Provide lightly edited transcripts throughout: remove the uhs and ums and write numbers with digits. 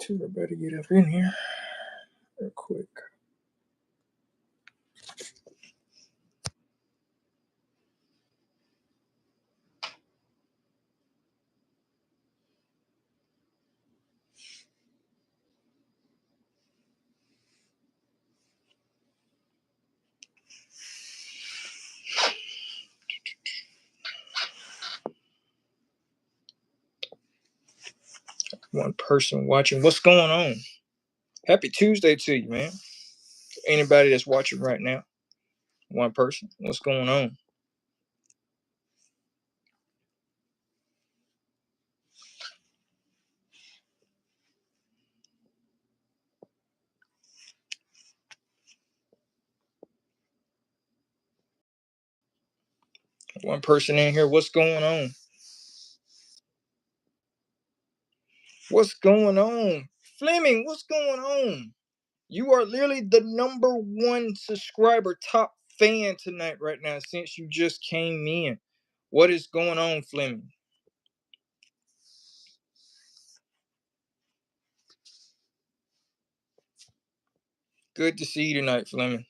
I better get up in here real quick. One person watching. What's going on? Happy Tuesday to you, man. Anybody that's watching right now. One person. What's going on? One person in here. What's going on? What's going on? Fleming, what's going on? You are literally the number one subscriber, top fan tonight right now since you just came in. What is going on, Fleming? Good to see you tonight, Fleming.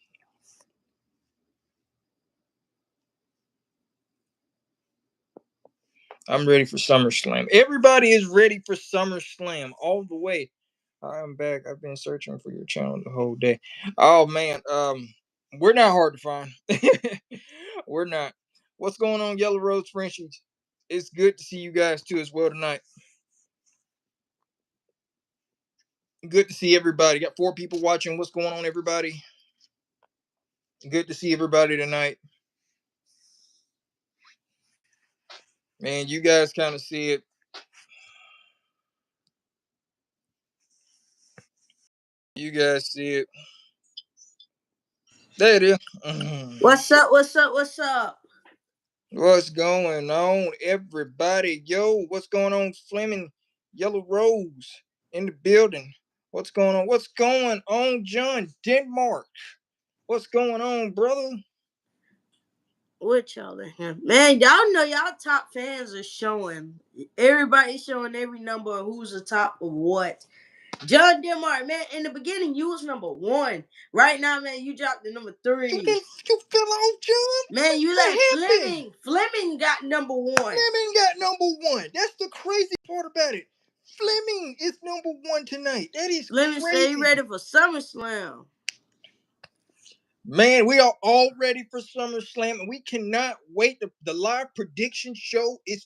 I'm ready for SummerSlam. Everybody is ready for SummerSlam all the way. I'm back. I've been searching for your channel the whole day. Oh man, we're not hard to find. We're not. What's going on, Yellow Rose Frenchies? It's good to see you guys too as well tonight. Good to see everybody. Got 4 people watching. What's going on, everybody? Good to see everybody tonight. Man, you guys kind of see it. You guys see it. There it is. What's up? What's up? What's up? What's going on, everybody? Yo, what's going on, Fleming? Yellow Rose in the building. What's going on? What's going on, John Denmark? What's going on, brother? What y'all in here? Man, y'all know y'all top fans are showing. Everybody's showing every number of who's the top of what. John Denmark, man, in the beginning, you was number 1. Right now, man, you dropped to number 3. You fell off, John? Man, you let Fleming. Fleming got number 1. Fleming got number 1. That's the crazy part about it. Fleming is number 1 tonight. That is Fleming crazy. stay ready for SummerSlam. Man, we are all ready for SummerSlam, and we cannot wait. The live prediction show is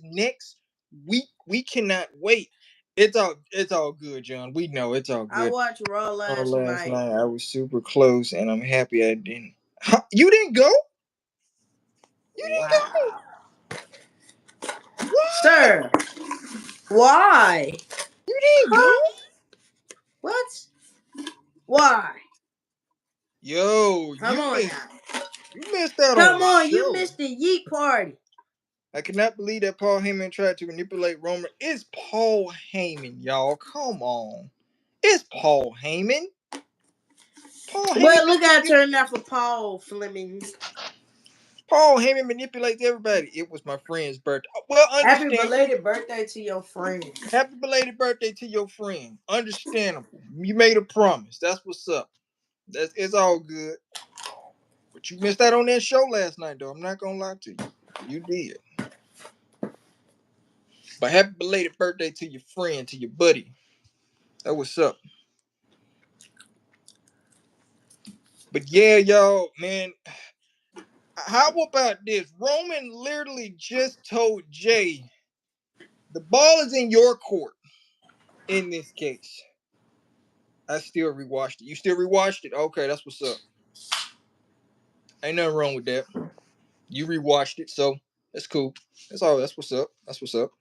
next week. We cannot wait. It's all good, John. We know it's all good. I watched Raw last night. I was super close, and I'm happy I didn't. You didn't go? You didn't go? What? Sir, why? You didn't go? What? Why? Yo, Come on you now. missed out on Come the on, show. you missed the Yeet party. I cannot believe that Paul Heyman tried to manipulate Roman. It's Paul Heyman, y'all. Come on. It's Paul Heyman. Well, look how it turned out for Paul Fleming. Paul Heyman manipulates everybody. It was my friend's birthday. Well, happy belated birthday to your friend. Happy belated birthday to your friend. Understandable. You made a promise. That's what's up. It's all good. But you missed out on that show last night, though. I'm not gonna lie to you. You did. But happy belated birthday to your friend, to your buddy. That what's up. But yeah, y'all, man. How about this? Roman literally just told Jay, the ball is in your court in this case. I still rewatched it. You still rewatched it? Okay, that's what's up. Ain't nothing wrong with that. You rewatched it, so that's cool. That's what's up. That's what's up.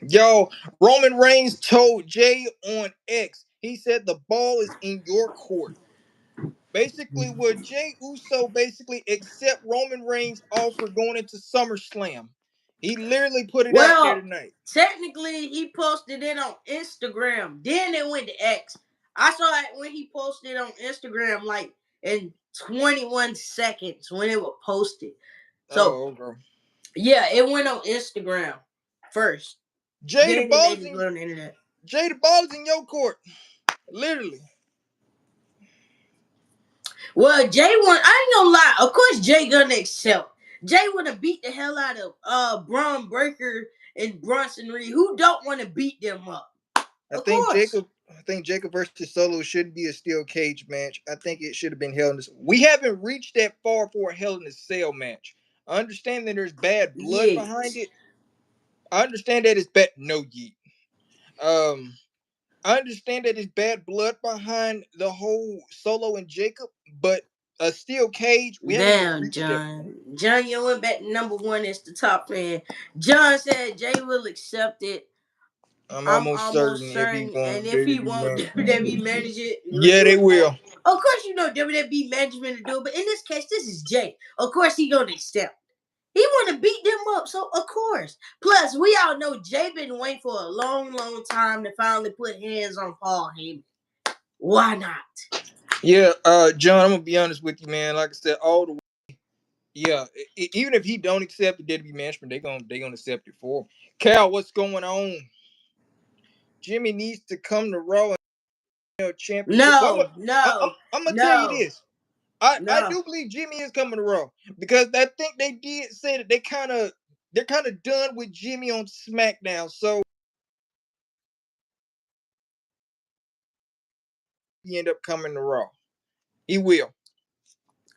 Yo, Roman Reigns told Jay on X, he said the ball is in your court. Basically, would Jay Uso basically accept Roman Reigns' offer going into SummerSlam? He literally put it out there tonight. Technically, he posted it on Instagram. Then it went to X. I saw it when he posted it on Instagram, like in 21 seconds when it was posted. So, yeah, it went on Instagram first. Jay, then the ball is on the internet. Jay, the ball is in your court. Literally. Well, Jay won. I ain't gonna lie. Of course, Jay gonna accept. Jay wanna beat the hell out of Braun Breaker and Bronson Reed, who don't want to beat them up. I Of think course. Jacob. I think Jacob versus Solo should be a steel cage match. I think it should have been held in this. We haven't reached that far for a Hell in a Cell match. I understand that there's bad blood behind Yes. it. I understand that it's bad. No yeet. Um, I understand that it's bad blood behind the whole Solo and Jacob, but a steel cage, we haven't even Damn, reached that point. John. John, you went back to number one as the top fan. John said Jay will accept it. I'm I'm almost certain almost if he certain, and won't, if he WWE won't man. WWE management will Yeah, do they it for will. him. Of course, you know WWE management to do it, but in this case, this is Jay. Of course, he gonna accept. He want to beat them up, so of course. Plus, we all know Jay been waiting for a long, long time to finally put hands on Paul Heyman. Why not? Yeah, John, I'm gonna be honest with you, man. Like I said, all the yeah, even if he don't accept the WWE management, they gonna accept it for him. Cal, what's going on? Jimmy needs to come to Raw and championship. Well, No, I'm gonna tell you no, this. I no. do believe Jimmy is coming to Raw because I think they did say that they're kind of done with Jimmy on SmackDown. So he end up coming to Raw. He will.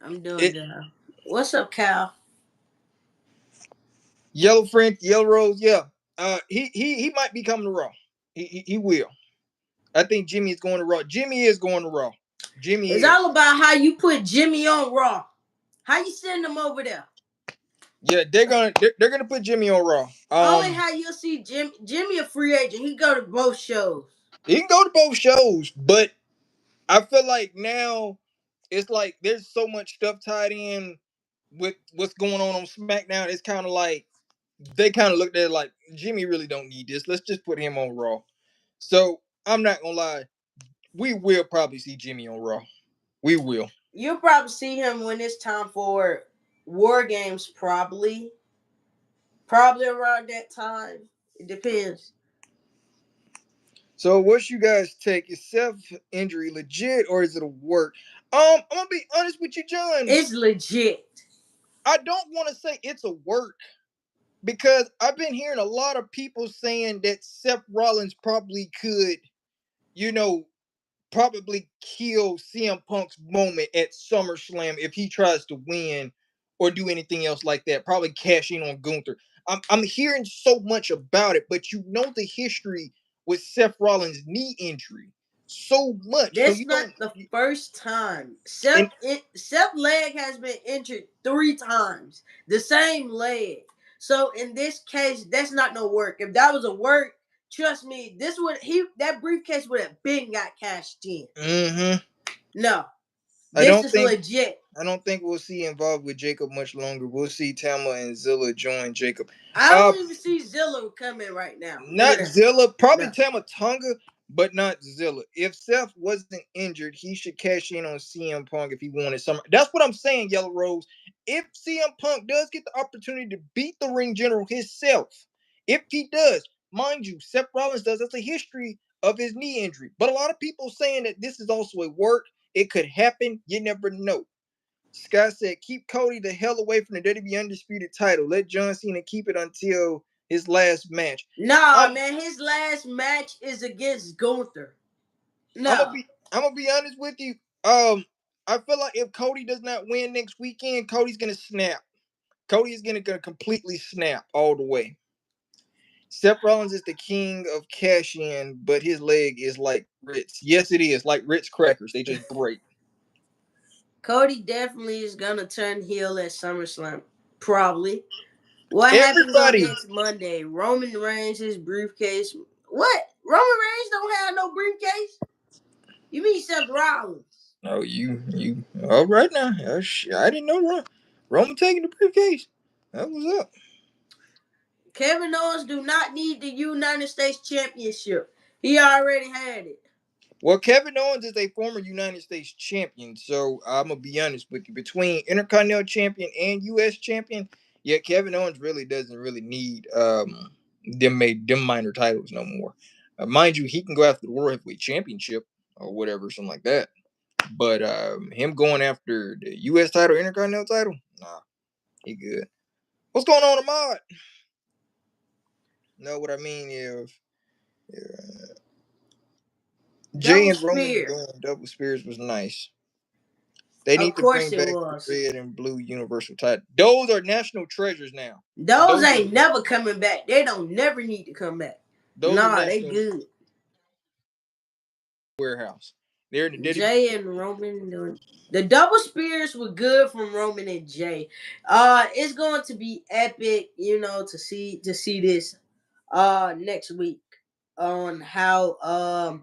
I'm doing It that. What's up, Cal? Yellow French, Yellow Rose, yeah. He might be coming to Raw. He will. I think Jimmy is going to Raw. Jimmy is going to Raw. Jimmy It's is. all about how you put Jimmy on Raw. How you send him over there? Yeah, they're gonna put Jimmy on Raw. Only how you'll see Jimmy a free agent. He go to both shows. He can go to both shows, but I feel like now it's like there's so much stuff tied in with what's going on SmackDown. It's kind of like they kind of looked at it like Jimmy really don't need this. Let's just put him on Raw. So I'm not gonna lie, we will probably see Jimmy on Raw. We will. You'll probably see him when it's time for War Games. Probably around that time. It depends. So what's you guys take? Is Seth injury legit or is it a work? I'm gonna be honest with you, John. It's legit. I don't want to say it's a work because I've been hearing a lot of people saying that Seth Rollins probably could, you know, probably kill CM Punk's moment at SummerSlam if he tries to win or do anything else like that. Probably cash in on Gunther. I'm hearing so much about it, but you know the history with Seth Rollins' knee injury so much, so That's you not don't. the first time. And Seth leg has been injured 3 times. The same leg. So in this case, that's not no work. If that was a work, trust me, that briefcase would have been got cashed in. mm-hmm. No. I This don't is think legit. I don't think we'll see involved with Jacob much longer. We'll see Tama and Zilla join Jacob. I Uh, don't even see Zillow coming right now. Look Not at that. Zilla, probably No. Tama Tonga, but not Zilla. If Seth wasn't injured, he should cash in on CM Punk if he wanted some. That's what I'm saying, Yellow Rose. If CM Punk does get the opportunity to beat the ring general himself, if he does, mind you, Seth Rollins does. That's a history of his knee injury. But a lot of people saying that this is also a work. It could happen. You never know. Scott said, keep Cody the hell away from the WWE Undisputed title. Let John Cena keep it until his last match. Nah, I'm man, his last match is against Gunther. I'm gonna No. be I'm gonna be honest with you. I feel like if Cody does not win next weekend, Cody's gonna snap. Cody is gonna completely snap all the way. Seth Rollins is the king of cash in, but his leg is like Ritz. Yes, it is like Ritz crackers. They just break. Cody definitely is gonna turn heel at SummerSlam. Probably. What happens on Everybody. next Monday? Roman Reigns, his briefcase. What? Roman Reigns don't have no briefcase? You mean Seth Rollins? Oh, you. All right now. I didn't know Roman taking the briefcase. That was up. Kevin Owens do not need the United States Championship. He already had it. Well, Kevin Owens is a former United States champion, so I'm gonna be honest with you. Between Intercontinental Champion and U.S. Champion, yeah, Kevin Owens really doesn't really need them minor titles no more. Mind you, he can go after the World Heavyweight Championship or whatever, something like that. But him going after the U.S. title, Intercontinental title, nah, he good. What's going on, Ahmad? Know what I mean? If Jay Double and Roman spear. going double spears was nice. They Of need to course bring it back the was. red and blue Universal title. Those are national treasures now. Those Those are ain't never coming back. They don't never need to come back. those are Nah, they national good. warehouse. They're in the Jay and Roman doing the double spears were good from Roman and Jay. It's going to be epic, to see this next week on how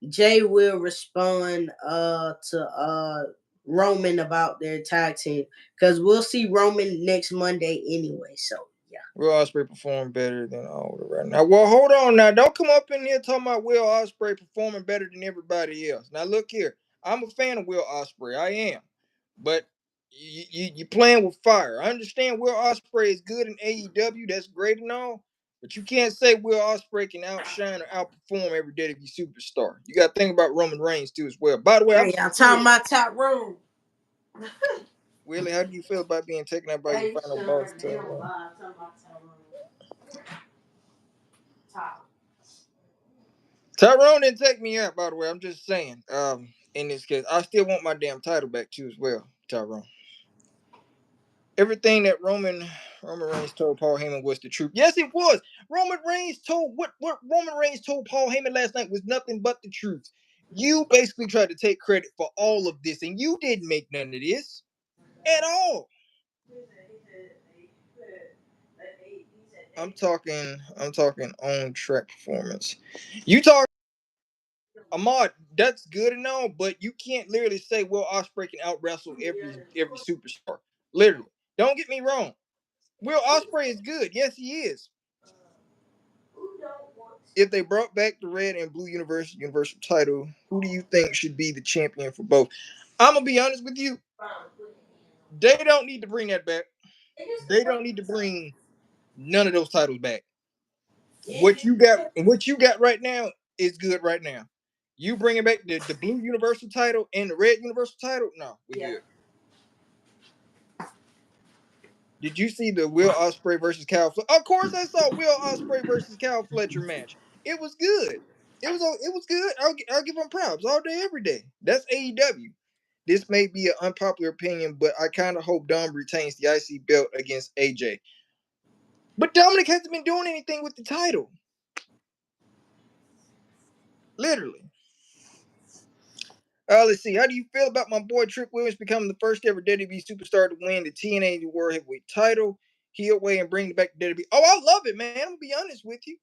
Jay will respond to Roman about their tag team, because we'll see Roman next Monday anyway. So yeah. Will Ospreay perform better than all the right now. Well, hold on now. Don't come up in here talking about Will Ospreay performing better than everybody else. Now look here. I'm a fan of Will Ospreay. I am. But you playing with fire. I understand Will Ospreay is good in AEW. That's great and all. But you can't say Will Ospreay can outshine or outperform every WWE superstar. You got to think about Roman Reigns too as well. By the way, I'm Hey, y'all talking curious. about top room. Willie, how do you feel about being taken out by your Hey, final son, boss? they don't lie. I'm talking about top room. Top. Tyrone didn't take me out, by the way. I'm just saying. In this case, I still want my damn title back too as well, Tyrone. Everything that Roman Reigns told Paul Heyman was the truth. Yes, it was. What Roman Reigns told Paul Heyman last night was nothing but the truth. You basically tried to take credit for all of this, and you didn't make none of this at all. I'm talking on track performance. You talk Ahmad, that's good and all, but you can't literally say Will Ospreay can out wrestle every superstar. Literally. Don't get me wrong. Will Ospreay is good. Yes, he is. If they brought back the red and blue universal title, who do you think should be the champion for both? I'm gonna be honest with you. They don't need to bring that back. They don't need to bring none of those titles back. What you got right now is good right now. You bringing back the blue universal title and the red universal title? No, we good. Did you see the Will Ospreay versus Cal? Of course, I saw Will Ospreay versus Cal Fletcher match. It was good. It was good. I'll give them props all day, every day. That's AEW. This may be an unpopular opinion, but I kind of hope Dom retains the IC belt against AJ. But Dominic hasn't been doing anything with the title. Literally. Let's see. How do you feel about my boy Trick Williams becoming the first ever WWE superstar to win the TNA World Heavyweight title? Heel away and bring it back to WWE. Oh, I love it, man. I'm gonna be honest with you.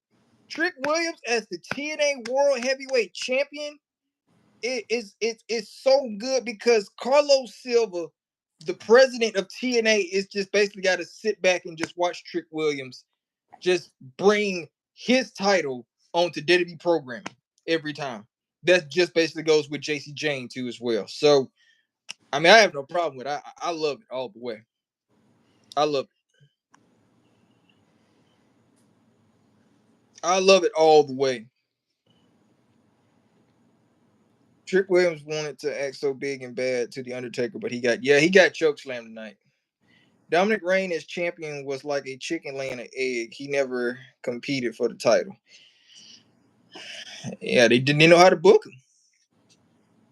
Trick Williams as the TNA World Heavyweight Champion, it's so good because Carlos Silva, the president of TNA, is just basically got to sit back and just watch Trick Williams just bring his title onto WWE programming every time. That just basically goes with JC Jane too as well. So I mean, I have no problem with it. I love it all the way. I love it. I love it all the way. Trick Williams wanted to act so big and bad to the Undertaker, but he got choke slammed tonight. Dominic Reign as champion was like a chicken laying an egg. He never competed for the title. Yeah, they didn't know how to book him.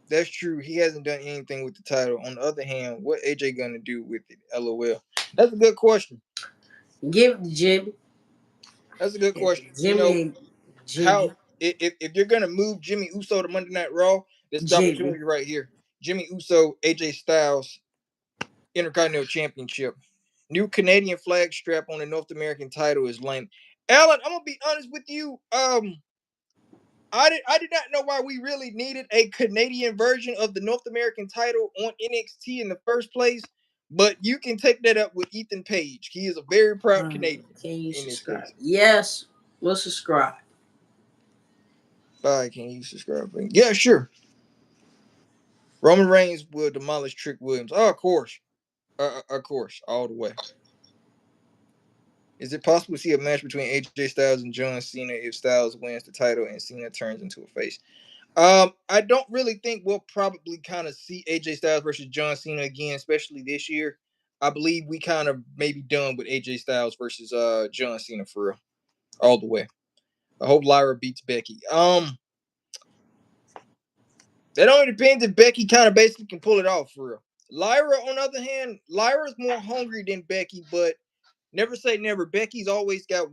That's true. He hasn't done anything with the title. On the other hand, what AJ gonna do with it? LOL. That's a good question. Give it to Jimmy. That's a good question. Jimmy. How if you're gonna move Jimmy Uso to Monday Night Raw, this is the Jimmy. opportunity right here. Jimmy Uso, AJ Styles, Intercontinental Championship. New Canadian flag strap on the North American title is lame. Alan, I'm gonna be honest with you. I did not know why we really needed a Canadian version of the North American title on NXT in the first place. But you can take that up with Ethan Page. He is a very proud Canadian Can you in this subscribe? case. Yes, we'll subscribe. Bye. Can you subscribe? Yeah, sure. Roman Reigns will demolish Trick Williams. Oh, of course. Of course. All the way. Is it possible to see a match between AJ Styles and John Cena if Styles wins the title and Cena turns into a face? I don't really think we'll probably kind of see AJ Styles versus John Cena again, especially this year. I believe we kind of maybe done with AJ Styles versus John Cena for real, all the way. I hope Lyra beats Becky. That only depends if Becky kind of basically can pull it off for real. Lyra, on the other hand, Lyra's more hungry than Becky, but never say never. Becky's always got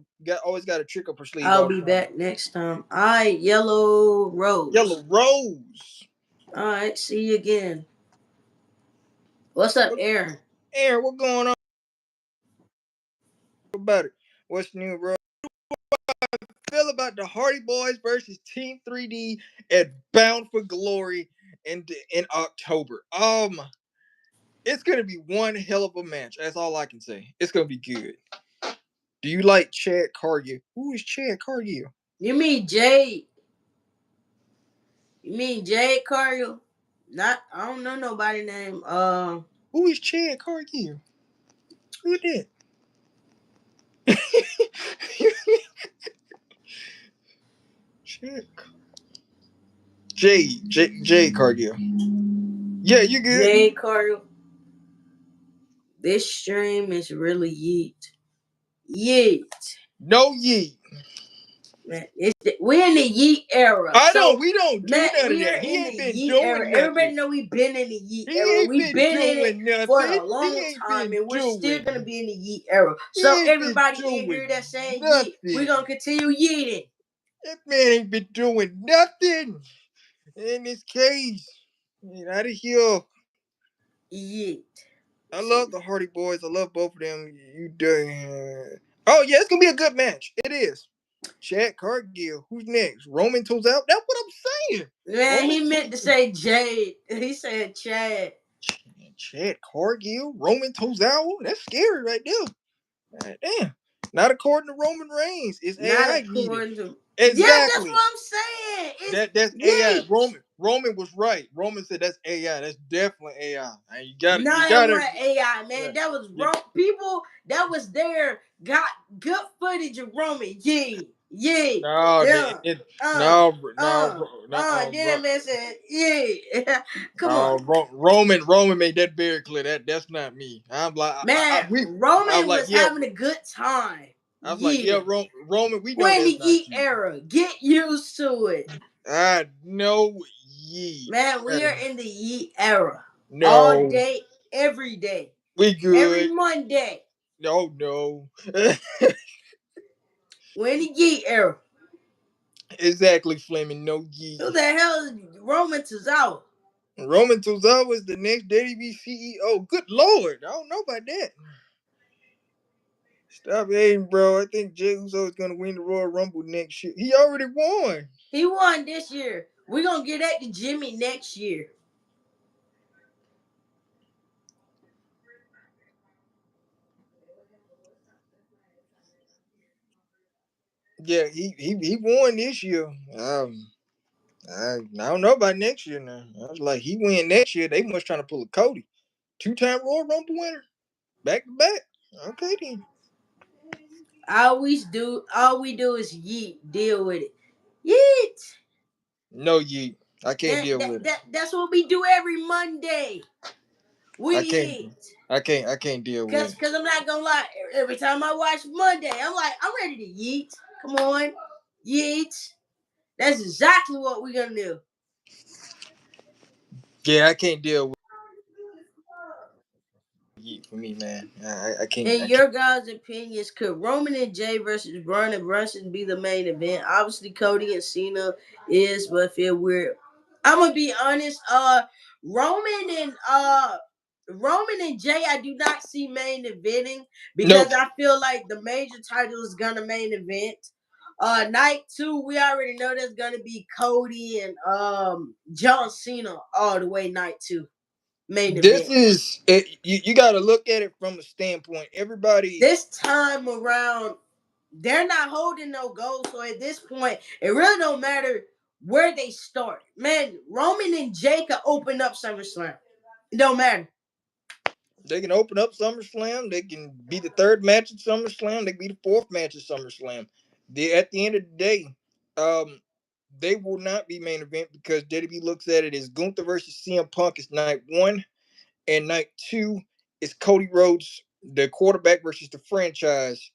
a trick up her sleeve I'll all the be time. back next time. All right, Yellow Rose. Yellow Rose. All right, see you again. What's up, Aaron? Aaron, what going on about it? What's new, bro? Feel about the Hardy Boys versus Team 3D at Bound for Glory in October. It's gonna be one hell of a match. That's all I can say. It's gonna be good. Do you like Chad Cargill? Who is Chad Cargill? You mean Jade? You mean Jade Cargill? Not, I don't know nobody named Who is Chad Cargill? Who that? Chad. J Cargill. Yeah, you good? Jade Cargill. This stream is really yeet. Yeet. No yeet. Man, we're in the yeet era. We don't do man, none of we are that. He in the ain't been yeet era. doing Everybody nothing. know we've been in the yeet He era. ain't We've been been in it doing for nothing. a He long ain't time, been and we're still gonna doing. be in the yeet era. He So ain't been everybody in doing here that's saying yeet, we're nothing. gonna continue yeeting. That man ain't been doing nothing in this case. Get out of here. Yeet. I love the Hardy Boys. I love both of them. You do. Oh yeah, it's gonna be a good match. It is. Chad Cargill. Who's next? Roman Tozawa. That's what I'm saying. Man, Roman he meant to say Jade. He said Chad. Chad Cargill. Roman Tozawa. That's scary right there. God damn. Not according to Roman Reigns. It's Not AI yeeting. according to. Yeah, that's Exactly. what I'm saying. It's That's AI. yeet. Roman was right. Roman said that's AI. That's definitely AI. And you Nah, it gotta wasn't AI, man. yeah, That was you, wrong. People that was there got good footage of Roman. Yeah, no, yeah. Uh, no, uh, no, then that man said, yeah. Come on. no, Roman made that very clear. That's not me. I'm like, Man, I'm Roman like, was yeah, having a good time. I'm like, yeah, Yeah. Roman, we know We're in that's the not yeet you. era. Get used to it. I know ye. Man, we are in the yeet era. All No, day, every day. we Every good. Monday. No. We're in the yeet era. Exactly, Fleming. No ye. Who the hell is Roman Tozawa? Roman Tozawa is the next WWE CEO. Good Lord, I don't know about that. Stop hating, bro. I think Jey Uso is gonna win the Royal Rumble next year. He already won. He won this year. We're going to get that to Jimmy next year. Yeah, he won this year. I don't know about next year now. I was like, he win next year. They must trying to pull a Cody, 2-time Royal Rumble winner, back to back. Okay then. All we do is yeet, deal with it. Yeet. No ye. I can't Man, deal with it. that's what we do every Monday. We I can't. yeet. I can't deal with it. Cause I'm not gonna lie, every time I watch Monday, I'm like, I'm ready to yeet. Come on. Yeet. That's exactly what we're gonna do. Yeah, I can't deal with ye for me, man. I can't. In I can't. your guys' opinions, could Roman and Jay versus Braun and Brunson be the main event? Obviously, Cody and Cena is, but I feel weird. I'm gonna be honest. Roman and uh, Roman and Jay, I do not see main eventing Nope. because I feel like the major title is gonna main event. Night two, we already know there's gonna be Cody and John Cena all the way. Night two, main This event. is it, you got to look at it from a standpoint. Everybody, This time around, they're not holding no goals. So at this point, it really don't matter where they start. Man, Roman and Jay could open up SummerSlam. It don't matter. They can open up SummerSlam. They can be the third match at SummerSlam. They can be the fourth match at SummerSlam. At the end of the day, um, they will not be main event because WWE looks at it as Gunther versus CM Punk is night one, and night two is Cody Rhodes, the quarterback versus the franchise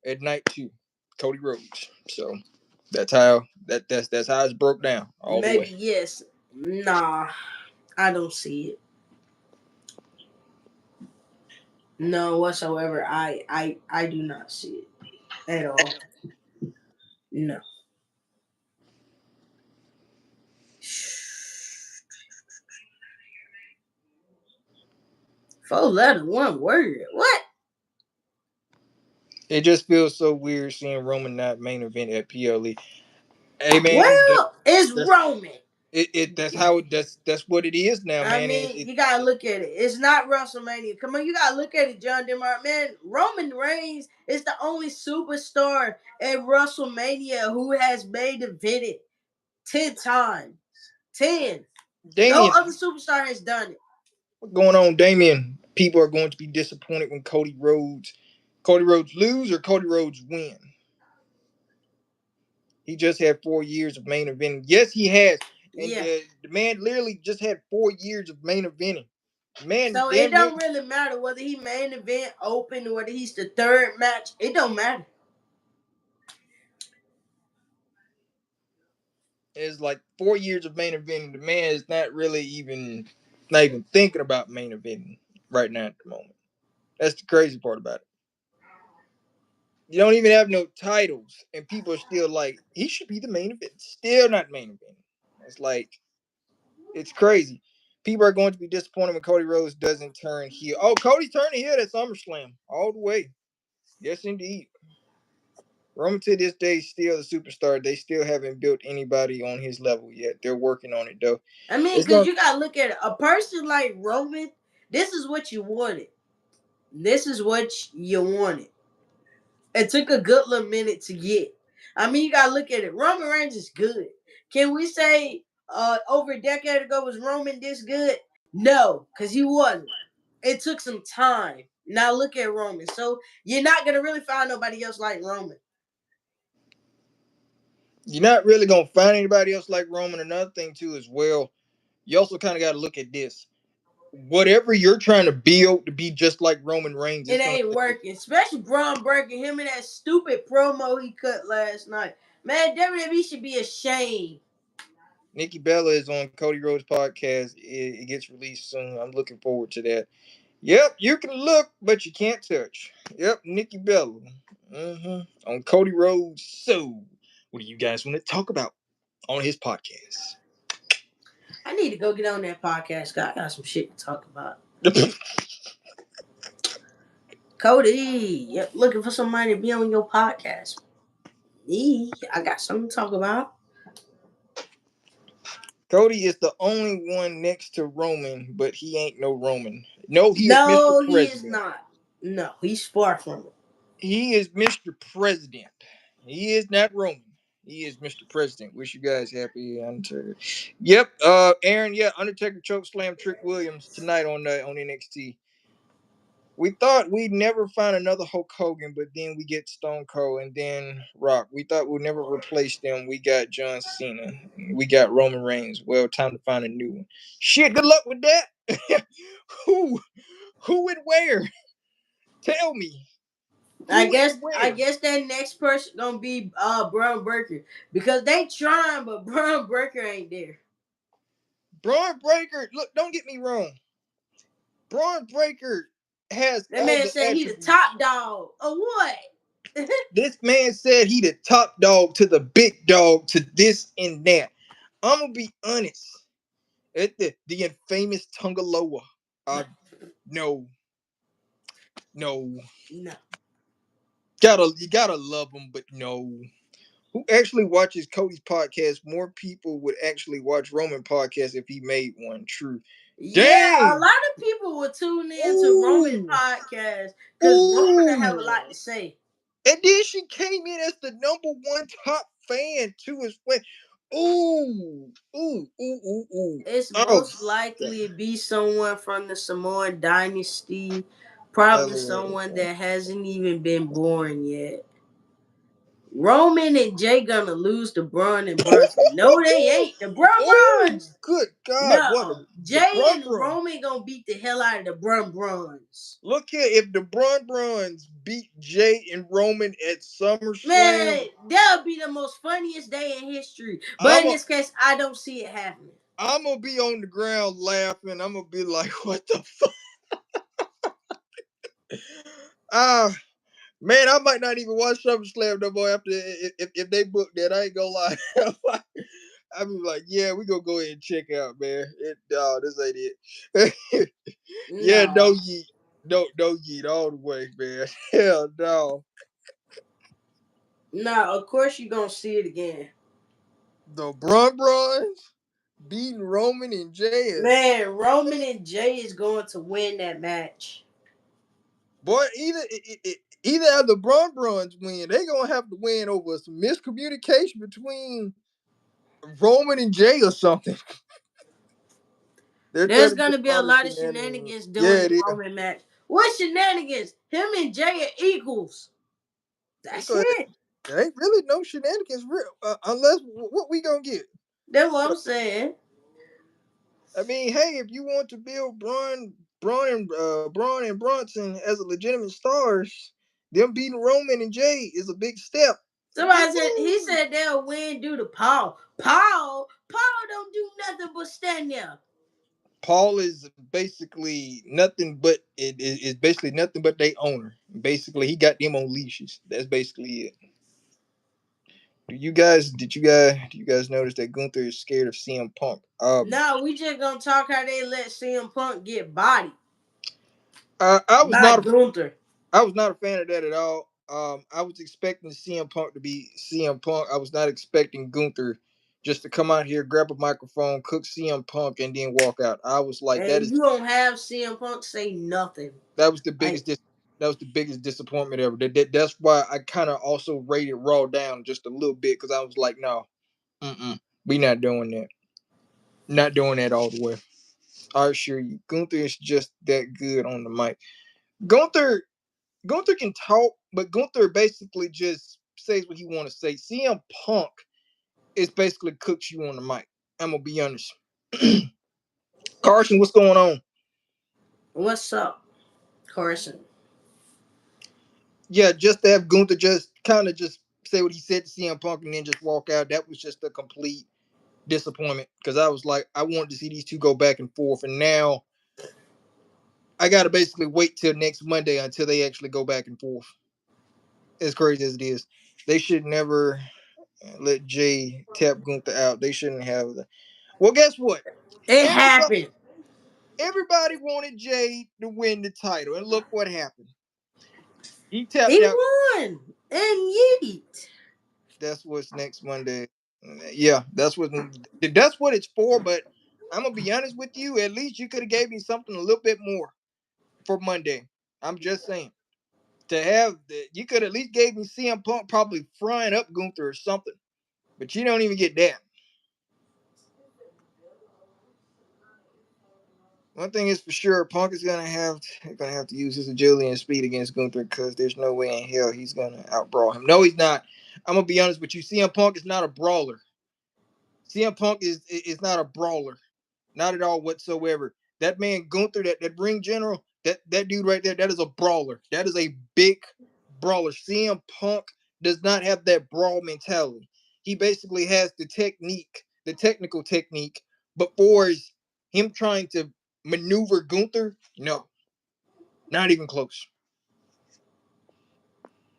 at night two. Cody Rhodes. So that's how it's broke down all the Maybe way. yes. Nah, I don't see it. No whatsoever. I do not see it at all. No. 4 letters, one word. What? It just feels so weird seeing Roman not main event at PLE. Hey man, Well, it's that's Roman. that's how that's what it is now, I man. mean, you gotta look at it. It's not WrestleMania. Come on, you gotta look at it, John Denmark. Man, Roman Reigns is the only superstar at WrestleMania who has made evented 10 times. 10. No Damien, other superstar has done it. what's going on, Damien? People are going to be disappointed when Cody Rhodes lose or Cody Rhodes win. He just had 4 years of main eventing. Yes, he has, and Yeah. the man literally just had 4 years of main eventing. Man, So it damn near don't really matter whether he main event open, whether he's the third match. It don't matter. is like 4 years of main eventing. The man is not even thinking about main eventing right now at the moment. That's the crazy part about it. You don't even have no titles, and people are still like, he should be the main event. Still not main event. It's like it's crazy. People are going to be disappointed when Cody Rhodes doesn't turn heel. Oh, Cody's turning heel at SummerSlam all the way. Yes, indeed. Roman to this day is still the superstar. They still haven't built anybody on his level yet. They're working on it though. I mean, It's because going. you gotta look at it. A person like Roman, this is what you wanted. This is what you wanted. It took a good little minute to get. I mean, you gotta look at it. Roman Reigns is good. Can we say over a decade ago was Roman this good? No, because he wasn't. It took some time. Now look at Roman. So you're not gonna really find nobody else like Roman. You're not really gonna find anybody else like Roman. Another thing too, as well, you also kind of got to look at this. Whatever you're trying to build to be just like Roman Reigns, It it's gonna ain't fail. working. Especially Braun Breaker, him and that stupid promo he cut last night. Man, WWE should be ashamed. Nikki Bella is on Cody Rhodes podcast. It gets released soon. I'm looking forward to that. Yep, you can look, but you can't touch. Yep, Nikki Bella. On Cody Rhodes. So, what do you guys want to talk about on his podcast? I need to go get on that podcast. I got some shit to talk about. Cody, yep, looking for somebody to be on your podcast. Me, I got something to talk about. Cody is the only one next to Roman, but he ain't no Roman. No, he is Mr. No, he is President. not. No, he's far from it. He is Mr. President. He is not Roman. He is Mr. President. Wish you guys happy Undertaker. Yep. Aaron. Yeah. Undertaker choke slam Trick Williams tonight on NXT. We thought we'd never find another Hulk Hogan, but then we get Stone Cold and then Rock. We thought we'd never replace them. We got John Cena. We got Roman Reigns. Well, time to find a new one. Shit. Good luck with that. who? Who and where? Tell me. I Who guess and I where? guess that next person gonna be Braun Breaker because they trying, but Braun Breaker ain't there. Braun Breaker, look, don't get me wrong. Braun Breaker has That all man the said he the attributes. top dog. Or what? This man said he the top dog to the big dog to this and that. I'm gonna be honest. At the infamous Tungaloa. No, No, no. no. You gotta love him, but no. Who actually watches Cody's podcast? More people would actually watch Roman podcast if he made one. True. Yeah, a Dang. lot of people will tune in to Roman Ooh. podcast because Roman have a lot Ooh. to say. And then she came in as the number one top fan to his friend. Ooh, ooh, ooh, ooh, ooh. It's Oh, most likely be someone from the Samoan dynasty, probably someone okay. that hasn't even been born yet. Roman and Jay gonna lose to Braun and Brunson. No, they ain't. The Oh, Bruns. good God! What No, the Jay Brun and Brun? Roman gonna beat the hell out of the Bruns. Look here, if the Brun Bruns beat Jay and Roman at SummerSlam, Man, that'll be the most funniest day in history. But I'm in a, this case, I don't see it happening. I'm gonna be on the ground laughing. I'm gonna be like, "What the fuck?" Ah, man, I might not even watch SummerSlam no more after if they book that. I ain't gonna lie. I be like, yeah, we gonna go ahead and check out, man. No, this ain't it. Yeah, no No. yeet, no yeet all the way, man. Hell no. No, of course you're gonna see it again. The Bruns beating Roman and Jay is Man, Roman and Jay is going to win that match. boy. Either the Bruns win, they gonna have to win over some miscommunication between Roman and Jay or something. There's There's gonna be gonna be a a lot of lot of shenanigans. shenanigans Yeah, during the it is. Roman match. What shenanigans? Him and Jay are equals. That's So it. there ain't really no shenanigans, unless what we gonna get. That's what I'm saying. I mean, hey, if you want to build Braun and Bronson as a legitimate stars, them beating Roman and Jay is a big step. Somebody said he said they'll win due to Paul. Paul don't do nothing but stand there. Paul is basically nothing but it is basically nothing but they owner. Basically, he got them on leashes. That's basically it. Do you guys notice that Gunther is scared of CM Punk? No, we just gonna talk how they let CM Punk get bodied I was by not Gunther. I was not a fan of that at all. I was expecting CM Punk to be CM Punk. I was not expecting Gunther just to come out here, grab a microphone, cook CM Punk, and then walk out. I was like, And you don't have CM Punk say nothing. that was the Like, that was the biggest disappointment ever. That's why I kind of also rated Raw down just a little bit because I was like, no, we not doing that. Not doing that all the way. I assure you, Gunther is just that good on the mic. Gunther Gunther can talk, but Gunther basically just says what he want to say. CM Punk is basically cooks you on the mic. I'm gonna be honest. Carson, what's going on? what's up, Carson? Yeah, just to have Gunther just kind of just say what he said to CM Punk and then just walk out. That was just a complete disappointment because I was like, I wanted to see these two go back and forth, and now I gotta basically wait till next Monday until they actually go back and forth. As crazy as it is, they should never let Jay tap Gunther out. They shouldn't have. Well, guess what? It Everybody, happened. everybody wanted Jay to win the title, and look what happened. He tapped He out. won. And yeet. That's what's next Monday. Yeah, that's what it's for. But I'm gonna be honest with you. At least you could have gave me something a little bit more for Monday. I'm just saying to have you could at least gave me CM Punk probably frying up Gunther or something. But you don't even get that. One thing is for sure, Punk is gonna have to use his agility and speed against Gunther because there's no way in hell he's gonna outbrawl him. No, he's not. I'm gonna be honest with you. CM Punk is not a brawler. CM Punk is not a brawler, not at all whatsoever. That man Gunther, that ring general, that dude right there, that is a brawler. That is a big brawler. CM Punk does not have that brawl mentality. He basically has the technique, the technical technique, but for him trying to maneuver Gunther, no, not even close.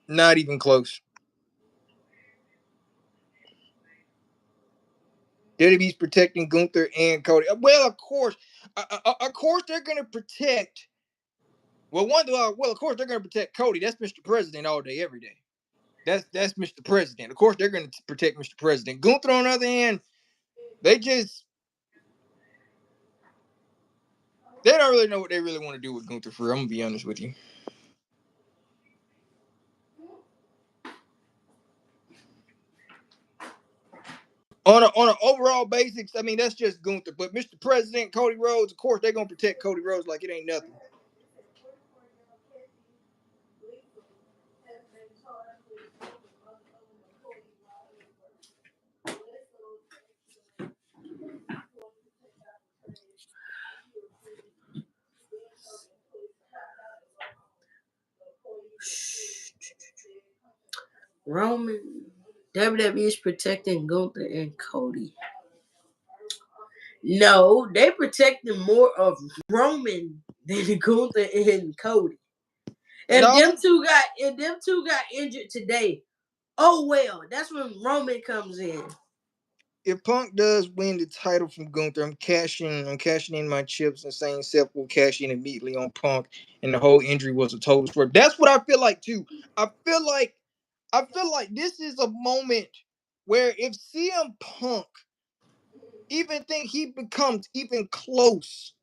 Not even close. WWE's protecting Gunther and Cody. Well, of course, they're gonna protect. Well, of course, they're gonna protect Cody. That's Mr. President all day, every day. That's Mr. President. Of course, they're gonna protect Mr. President. Gunther, on the other hand, they just they don't really know what they really want to do with Gunther. For I'm gonna be honest with you. On an overall basics, I mean that's just Gunther. But Mr. President, Cody Rhodes, of course, they're gonna protect Cody Rhodes like it ain't nothing. Roman, WWE is protecting Gunther and Cody. No, they protecting more of Roman than Gunther and Cody. If No, them two got injured today, oh well. That's when Roman comes in. if Punk does win the title from Gunther, I'm cashing in my chips and saying Seth will cash in immediately on Punk, and the whole injury was a total swerve. That's what I feel like too. I feel like this is a moment where if CM Punk even think he becomes even close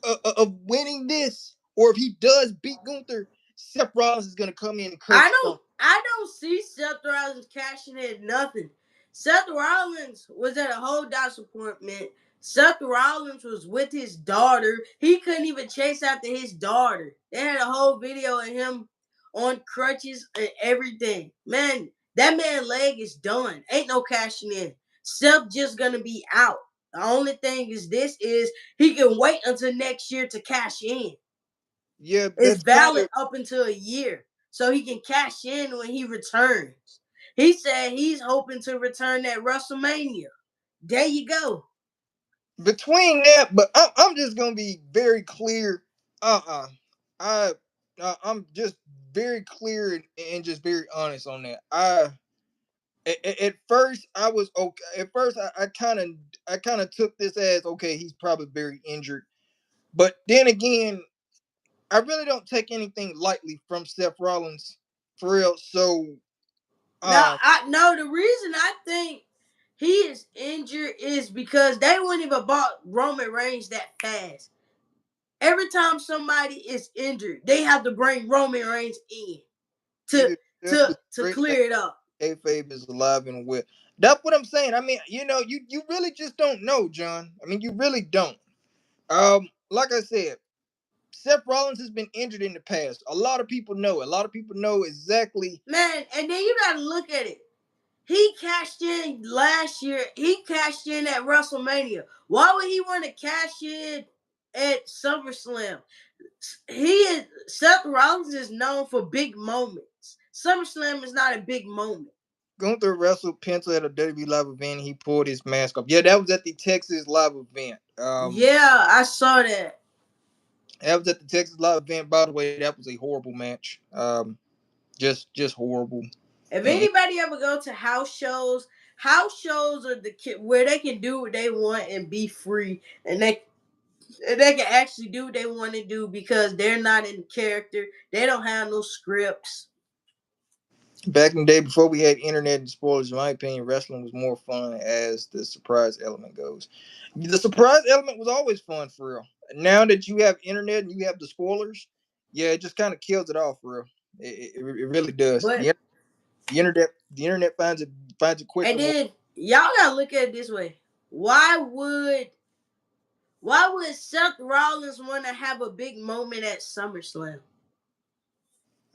of winning this, or if he does beat Gunther, Seth Rollins is gonna come in and crush him. I don't see Seth Rollins cashing in nothing. Seth Rollins was at a whole doctor's appointment. Seth Rollins was with his daughter. He couldn't even chase after his daughter. They had a whole video of him on crutches and everything. Man, that man's leg is done. Ain't no cashing in. Seth just gonna be out. The only thing is he can wait until next year to cash in. Yeah, It's that's kind valid of up until a year, so he can cash in when he returns. He said he's hoping to return at WrestleMania. There you go. between that, but I'm just gonna be very clear. Uh-uh. I I'm just very clear and just very honest on that. At first I was okay. At first I kind of took this as okay. He's probably very injured, but then again, I really don't take anything lightly from Seth Rollins for real. So um, The reason I think he is injured is because they wouldn't even bought Roman Reigns that fast. Every time somebody is injured, they have to bring Roman Reigns in to either Steph is to great clear it up. kayfabe is alive and well. That's what I'm saying. I mean, you really just don't know, John. I mean, you really don't. Like I said, Seth Rollins has been injured in the past. A lot of people know. A lot of people know exactly. Man, and then you gotta look at it. He cashed in last year. He cashed in at WrestleMania. Why would he want to cash in at SummerSlam? Seth Rollins is known for big moments. SummerSlam is not a big moment. Gunther wrestled Penta at a WWE live event. He pulled his mask off. Yeah, that was at the Texas live event. Yeah, I saw that. That was at the Texas live event. By the way, that was a horrible match. Just horrible. If And anybody ever go to house shows are where they can do what they want and be free, and they can actually do what they want to do because they're not in character. They don't have no scripts. back in the day, before we had internet and spoilers, in my opinion, wrestling was more fun as the surprise element goes. The surprise element was always fun for real. Now that you have internet and you have the spoilers, yeah, it just kind of kills it off for real. It really does. But The internet finds it and quicker. then y'all gotta look at it this way. Why would Seth Rollins want to have a big moment at SummerSlam?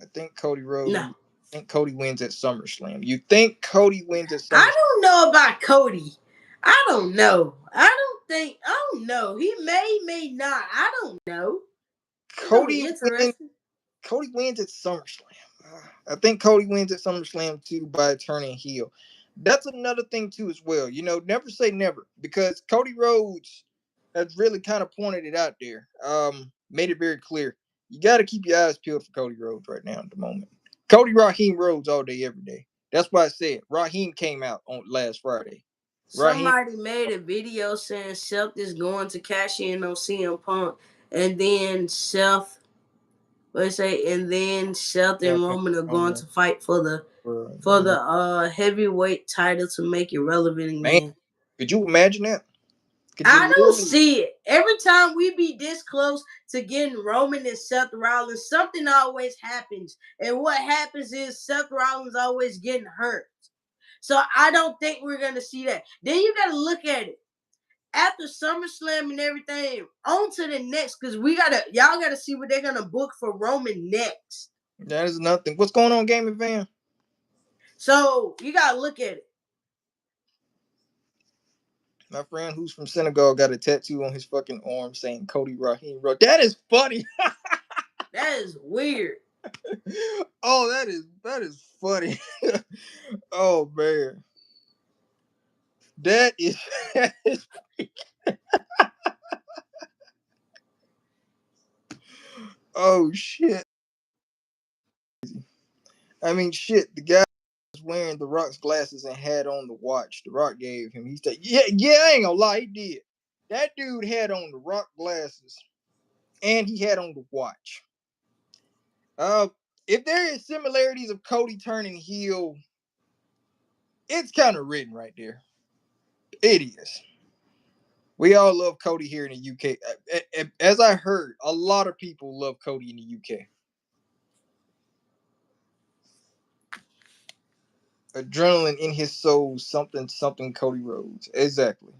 I think Cody Rhodes. No. I think Cody wins at SummerSlam. You think Cody wins at I SummerSlam? don't know about Cody. I don't know. I don't know. He may not. I don't know. It's gonna be Cody wins. interesting. Cody wins at SummerSlam. I think Cody wins at SummerSlam too by turning heel. That's another thing too as well. Never say never because Cody Rhodes has really kind of pointed it out there. Made it very clear. You got to keep your eyes peeled for Cody Rhodes right now at the moment. Cody Raheem Rhodes all day, every day. That's why I said Raheem came out on last Friday. Raheem Somebody made a video saying Seth is going to cash in on CM Punk, and then Seth and Roman are going to fight for the heavyweight title to make it relevant man, again. could you imagine that? Could you I don't literally see it. Every time we be this close to getting Roman and Seth Rollins, something always happens. And what happens is Seth Rollins always getting hurt. So I don't think we're gonna see that. Then you gotta look at it. After SummerSlam and everything, on to the next, because y'all gotta see what they're gonna book for Roman next. That is nothing. What's going on, Gaming Van? So you gotta look at it. My friend who's from Senegal got a tattoo on his fucking arm saying Cody Rahim Rhodes. That is funny. That is weird. Oh, that is funny. Oh man. That is, that is oh shit. I mean shit, the guy was wearing the Rock's glasses and had on the watch the Rock gave him. He said, yeah, I ain't gonna lie, he did. That dude had on the Rock glasses and he had on the watch. If there is similarities of Cody turning heel, it's kind of written right there. It is. We all love Cody here in the UK. As I heard, a lot of people love Cody in the UK. Adrenaline in his soul, something, something Cody Rhodes. Exactly.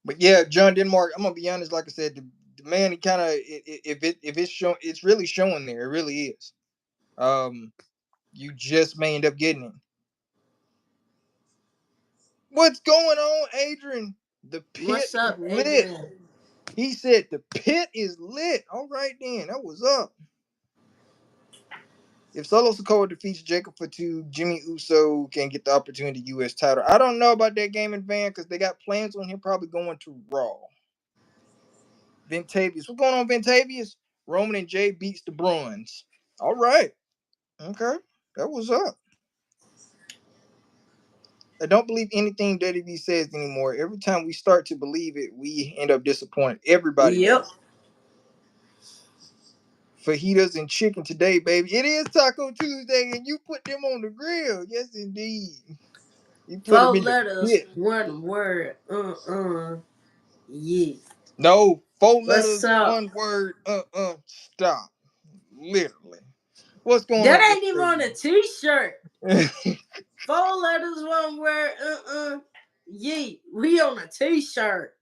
But yeah, John Denmark, I'm gonna be honest, like I said, the man, he kind of, if it's show, it's really showing there. It really is. Um, you just may end up getting it. What's going on, Adrian? The pit What's is up, lit. Adrian? He said the pit is lit. All right then, that was up. If Solo Sikoa defeats Jacob Fatu, Jimmy Uso can get the opportunity U.S. title. I don't know about that Gaming Van because they got plans on him probably going to Raw. Ventavious. What's going on, Ventavious? Roman and Jay beats the Bruins. All right. Okay. That was up. I don't believe anything WWE says anymore. Every time we start to believe it, we end up disappointed. Everybody Yep. does. Fajitas and chicken today, baby. It is Taco Tuesday, and you put them on the grill. Yes, indeed. You put them Four in the letters, pit. one word. Yeah. No, four What's letters, up? one word. Stop. Literally. What's going That on, ain't even on a t-shirt. baby? 4 letters, one word. Yeah. We on a t-shirt.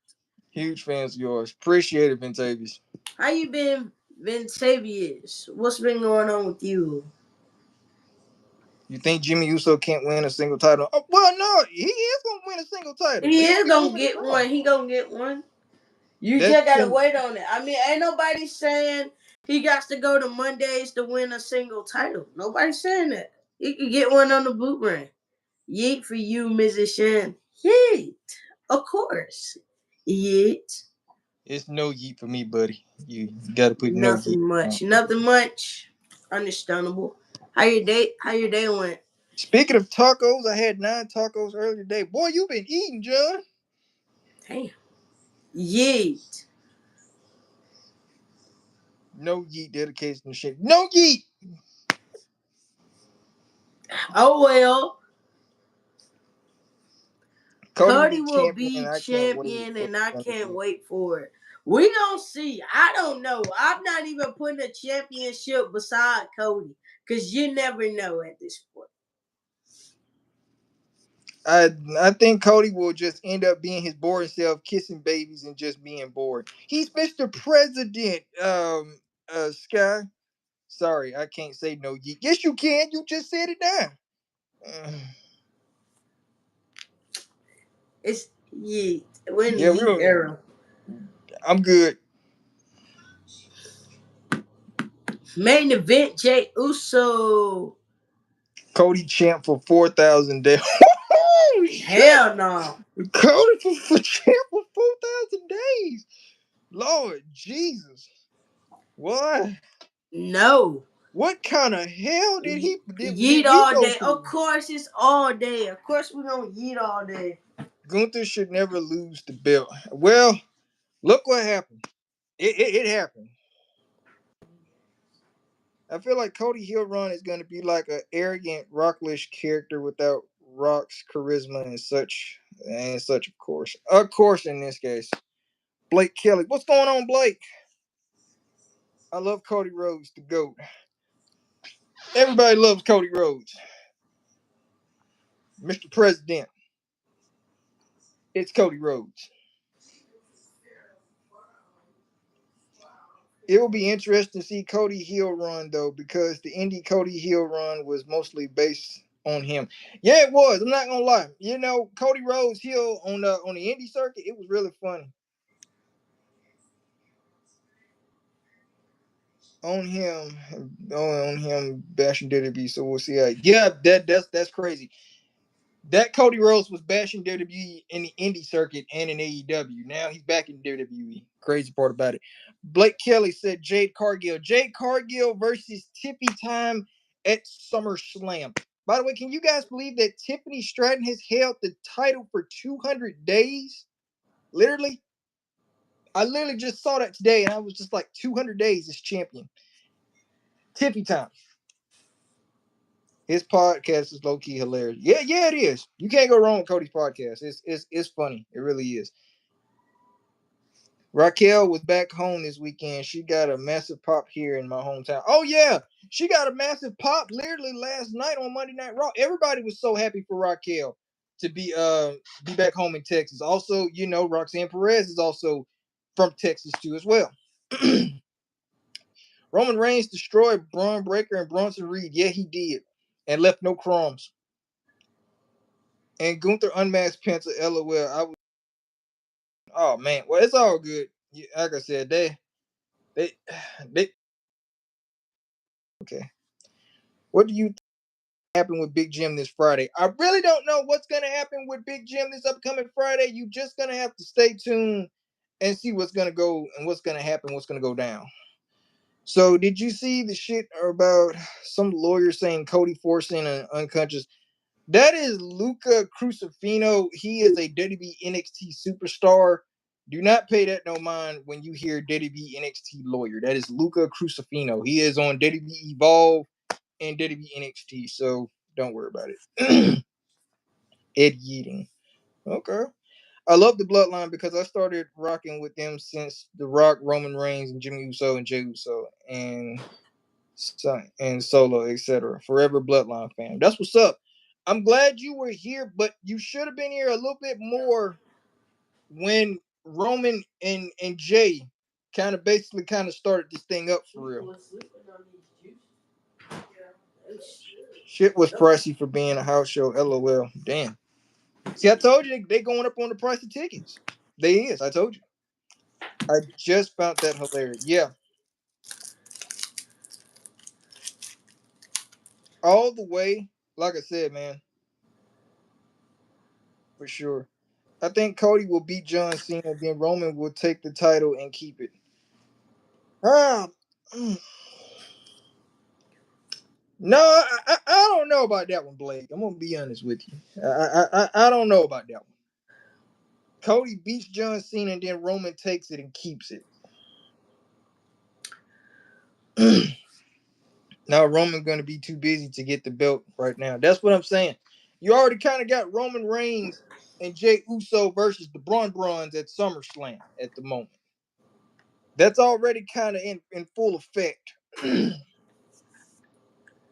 Huge fans of yours. Appreciate it, Ventavious. How you been, Ventavious? What's been going on with you? You think Jimmy Uso can't win a single title? Oh, well, no, he is gonna win a single title. He He'll is be gonna holding it get wrong. one. He gonna get one. You That's just gotta been, wait on it. I mean, ain't nobody saying he got to go to Mondays to win a single title. Nobody's saying that. He could get one on the boot ring. Yeet for you, Mrs. Shan. Yeet. Of course. Yeet. it's no yeet for me, buddy. You gotta put no yeet Nothing on. much. Nothing much. Understandable. How your day went? Speaking of tacos, I had 9 tacos earlier today. Boy, you been eating, John. Damn. Yeet. No yeet dedication to shit. No yeet. Oh well. Cody will Cody be will champion, and be I can't wait champion, for and I the can't championship. wait for it. We gonna see. I don't know. I'm not even putting a championship beside Cody because you never know at this point. I think Cody will just end up being his boring self, kissing babies and just being bored. He's Mr. President, Sky. Sorry, I can't say no yeet. Yes, you can. You just said it down. It's Yeet. We're in the Yeah, Yeet era. I'm good. Main event: Jay Uso. Cody champ for 4,000 days. Holy shit! Hell no. Cody for champ for 4,000 days. Lord Jesus. What? No. What kind of hell did Yeet we all go day. Of through? course, it's all day. Of course, we're gonna yeet all day. Gunther should never lose the belt. Well, look what happened. It happened. I feel like Cody Hill run is going to be like an arrogant, rockless character without Rock's charisma and such, of course. Of course, in this case, Blake Kelly. What's going on, Blake? I love Cody Rhodes, the GOAT. Everybody loves Cody Rhodes. Mr. President, it's Cody Rhodes. It will be interesting to see Cody heel run, though, because the indie Cody heel run was mostly based on him. Yeah, it was. I'm not gonna lie. You know, Cody Rhodes heel on the indie circuit, it was really funny. On him bashing WWE. So we'll see how. Yeah, that's crazy. That Cody Rhodes was bashing WWE in the indie circuit and in AEW. Now he's back in WWE. Crazy part about it. Blake Kelly said Jade Cargill. Jade Cargill versus Tiffy Time at SummerSlam. By the way, can you guys believe that Tiffany Stratton has held the title for 200 days? Literally. I literally just saw that today and I was just like 200 days as champion. Tiffy Time. His podcast is low-key hilarious. Yeah, it is. You can't go wrong with Cody's podcast. It's funny. It really is. Raquel was back home this weekend. She got a massive pop here in my hometown. Oh, yeah. She got a massive pop literally last night on Monday Night Raw. Everybody was so happy for Raquel to be back home in Texas. Also, you know, Roxanne Perez is also from Texas too as well. Roman Reigns destroyed Braun Breaker and Bronson Reed. Yeah, he did. And left no crumbs. And Gunther unmasked Penta. LOL. Oh man, well it's all good. Like I said, they. Okay. What do you think happen with Big Jim this Friday? I really don't know what's gonna happen with Big Jim this upcoming Friday. You just gonna have to stay tuned and see what's gonna go and what's gonna happen, what's gonna go down. So, did you see the shit about some lawyer saying Cody forcing an unconscious? That is Luca Crucifino. He is a WWE NXT superstar. Do not pay that no mind when you hear WWE NXT lawyer. That is Luca Crucifino. He is on WWE Evolve and WWE NXT, so don't worry about it. Ed Yeating. Okay. I love the Bloodline because I started rocking with them since The Rock, Roman Reigns, and Jimmy Uso and Jey Uso and Solo, etc. Forever Bloodline fan. That's what's up. I'm glad you were here, but you should have been here a little bit more when Roman and Jay kind of started this thing up for real. Shit was pricey for being a house show. LOL. Damn. See, I told you they going up on the price of tickets. They is. I told you. I just found that hilarious. Yeah. All the way, like I said, man. For sure. I think Cody will beat John Cena, then Roman will take the title and keep it. Ah, no, I don't know about that one, Blake. I'm gonna be honest with you. I don't know about that one. Cody beats John Cena, and then Roman takes it and keeps it. Now Roman's gonna be too busy to get the belt right now. That's what I'm saying. You already kind of got Roman Reigns and Jey Uso versus the Braun Bruns at SummerSlam at the moment. That's already kind of in full effect.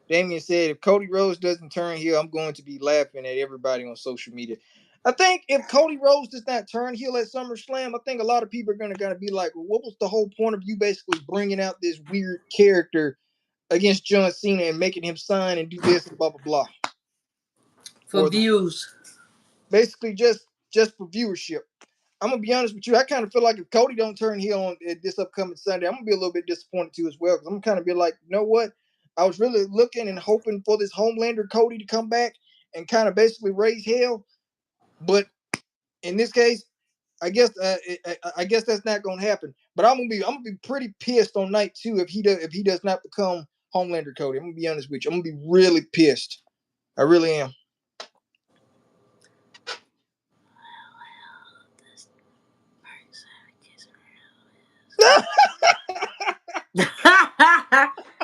Damien said, if Cody Rhodes doesn't turn heel, I'm going to be laughing at everybody on social media. I think if Cody Rhodes does not turn heel at SummerSlam, I think a lot of people are going to be like, well, what was the whole point of you basically bringing out this weird character against John Cena and making him sign and do this and blah, blah, blah. For views. Basically just for viewership. I'm gonna be honest with you. I kind of feel like if Cody don't turn heel on this upcoming Sunday, I'm gonna be a little bit disappointed too as well. Because I'm kind of be like, you know what? I was really looking and hoping for this Homelander Cody to come back and kind of basically raise hell, but in this case, I guess that's not gonna happen. But I'm gonna be pretty pissed on night 2 if he does not become Homelander Cody. I'm gonna be honest with you. I'm gonna be really pissed. I really am.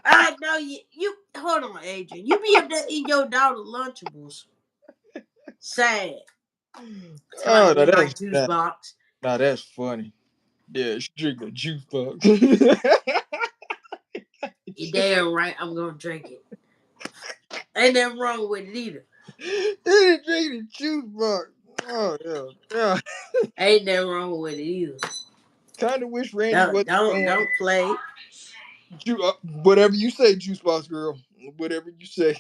I know you hold on, Adrian. You be up there eating your daughter Lunchables. Sad. Somebody Oh, no, in my juice box. that's funny. Yeah, she drink a juice box. You damn right I'm gonna drink it. Ain't nothing wrong with it either. They didn't drink the juice box. Oh yeah, yeah. Ain't nothing wrong with it either. Kind of wish Randy Don't wasn't don't doing don't play. whatever you say, juice box girl. Whatever you say.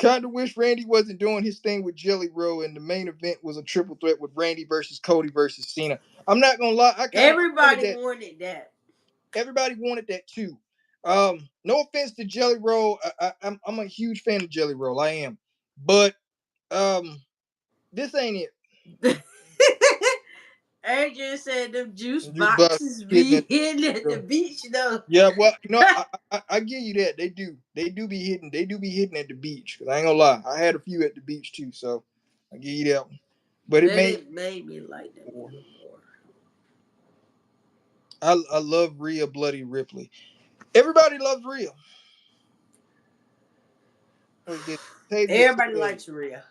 Kind of wish Randy wasn't doing his thing with Jelly Roll, and the main event was a triple threat with Randy versus Cody versus Cena. I'm not gonna lie, I wanted Everybody that. wanted that. Everybody wanted that too. No offense to Jelly Roll, I'm a huge fan of Jelly Roll, I am, but um, this ain't it. Adrian said them juice Juice box boxes hitting be it. hitting at the beach though. Yeah, well, I give you that. They do be hitting. They do be hitting at the beach. Cause I ain't gonna lie, I had a few at the beach too. So I give you that one. But it But made it made me like them more. even more. I love Rhea Bloody Ripley. Everybody loves Rhea. What did Tavia Everybody said? likes Rhea.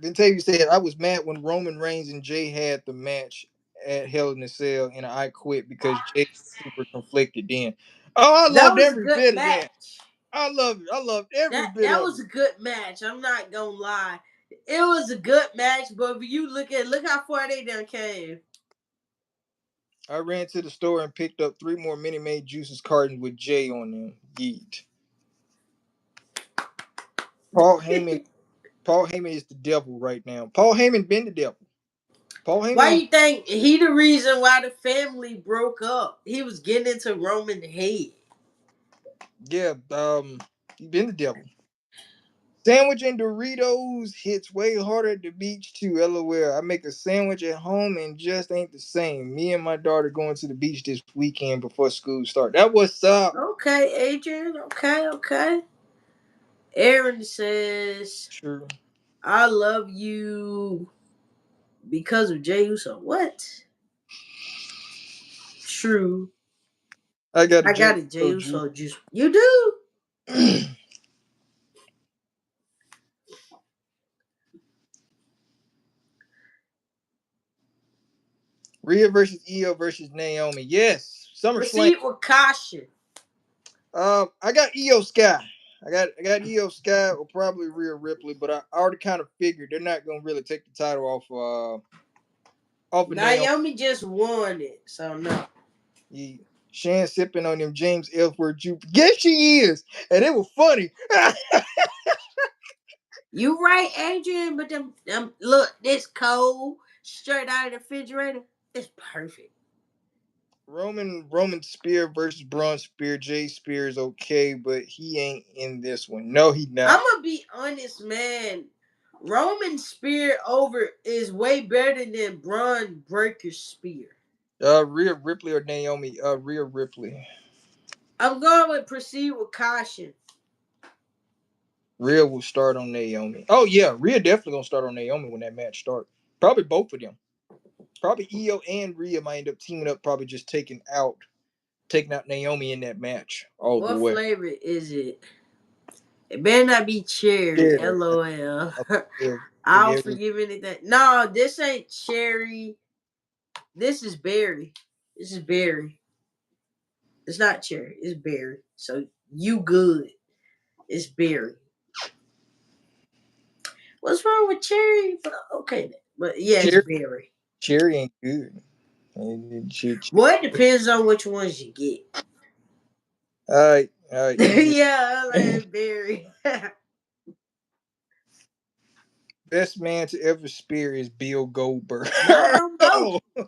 Ventavia said I was mad when Roman Reigns and Jay had the match at Hell in a Cell, and I quit because Jay was super conflicted. Then, oh, I That loved was a every good bit of that. match. I loved it. I loved every bit That of was it. a good match. I'm not gonna lie. It was a good match, but if you look how far they done came. I ran to the store and picked up 3 more Minute Maid Juices cartons with J on them. Yeet. Paul Heyman. Paul Heyman is the devil right now. Paul Heyman been the devil. Paul Why Heyman. you think he the reason why the family broke up? He was getting into Roman head. Yeah. He been the devil. Sandwich and Doritos hits way harder at the beach too. LOL. I make a sandwich at home and just ain't the same. Me and my daughter going to the beach this weekend before school start. That what's up. Okay, Adrian. Okay. Aaron says, True. "I love you because of Jey Uso." What? True. I got a I J got a Jey juice. Uso juice. You do? Rhea versus Io versus Naomi. Yes. SummerSlam. Proceed with caution. I got Io Sky. I got Io Sky or probably Rhea Ripley, but I already kind of figured they're not gonna really take the title off of Naomi. Naomi just won it, so no. Yeah. Shan sipping on them James Ellsworth juice. Yes, she is, and it was funny. You right, Adrian, but them look, this cold straight out of the refrigerator. It's perfect. Roman Spear versus Braun Spear. Jay Spear is okay, but he ain't in this one. No, he I'm not. gonna be honest, man. Roman Spear over is way better than Braun Breaker Spear. Rhea Ripley or Naomi? Rhea Ripley. I'm going with proceed with caution. Rhea will start on Naomi. Oh yeah, Rhea definitely gonna start on Naomi when that match starts. Probably both of them. Probably Io and Rhea might end up teaming up. Probably just taking out Naomi in that match all the What way. flavor is it? It better not be cherry. Yeah, LOL. yeah, I'll yeah. forgive anything. No, this ain't cherry. This is berry. This is berry. It's not cherry. It's berry. So you good. It's berry. What's wrong with cherry? But okay, but yeah, it's Cherry, berry. cherry ain't good. And Well, it depends on which ones you get. all right, easy. Yeah, I like berry. Best man to ever spear is Bill Goldberg. Not no more.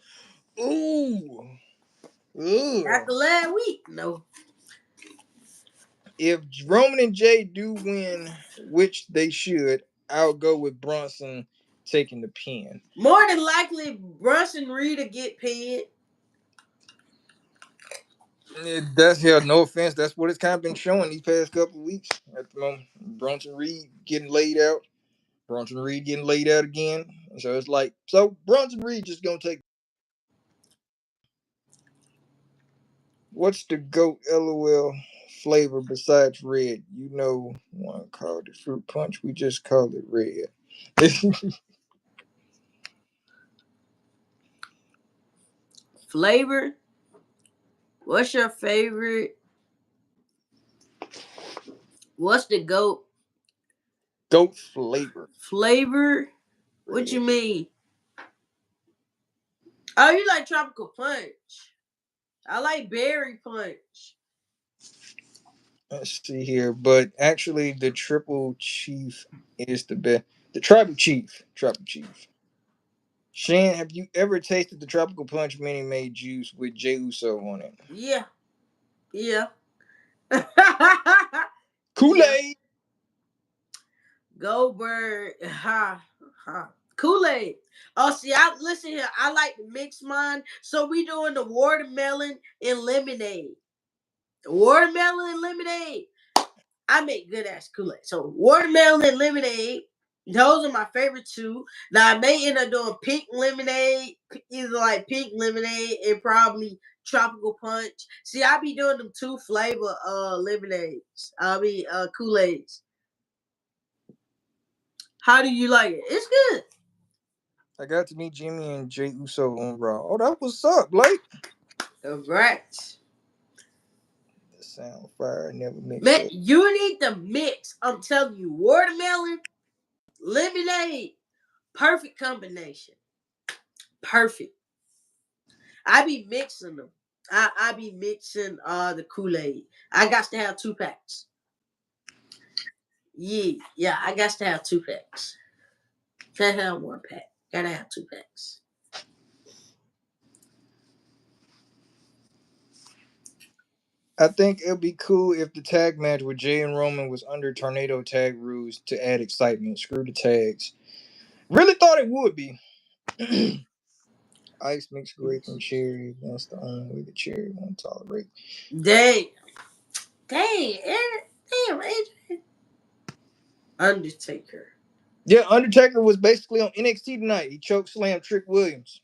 Oh, ooh, ooh. After last week, no. If Roman and Jay do win, which they should, I'll go with Bronson taking the pin. More than likely, Brunson Reed will get paid. That's hell. No offense. That's what it's kind of been showing these past couple of weeks. At the moment, Bronson Reed getting laid out. Bronson Reed getting laid out again. So it's like, so Bronson Reed just gonna take. What's the goat LOL flavor besides red? You know, one called it fruit punch. We just call it red. Flavor. What's your favorite? What's the goat Goat flavor. flavor? What you Yeah. mean? Oh, you like tropical punch. I like berry punch. Let's see here, but actually, the triple chief is the best. The tribal chief. Tribal chief. Shan, have you ever tasted the tropical punch Minute Maid juice with Jey Uso on it? Yeah. Yeah. Kool Yeah. Aid. Goldberg. Ha. Ha. Kool-Aid. Oh, see, I listen here. I like to mix mine. So we doing the watermelon and lemonade. Watermelon and lemonade. I make good ass Kool-Aid. So watermelon and lemonade. Those are my favorite two. Now I may end up doing pink lemonade, either like pink lemonade and probably tropical punch. See, I be doing them two flavor lemonades. I mean Kool-Aids. How do you like it? It's good. I got to meet Jimmy and Jey Uso on Raw. Oh, that was up, Blake. Congrats. The sound fire never mixed Man, up. you need to mix. I'm telling you, watermelon, lemonade, perfect combination. Perfect. I be mixing them. I be mixing the Kool-Aid. I got to have 2 packs. Yeah, I got to have 2 packs. Can't have 1 pack. Gotta have 2 packs. I think it'd be cool if the tag match with Jay and Roman was under tornado tag rules to add excitement. Screw the tags. Really thought it would be. Ice mixed grape and cherry. That's the only way the cherry won't tolerate. Dang. Dang. Damn, AJ. Undertaker. Yeah, Undertaker was basically on NXT tonight. He choke slammed Trick Williams.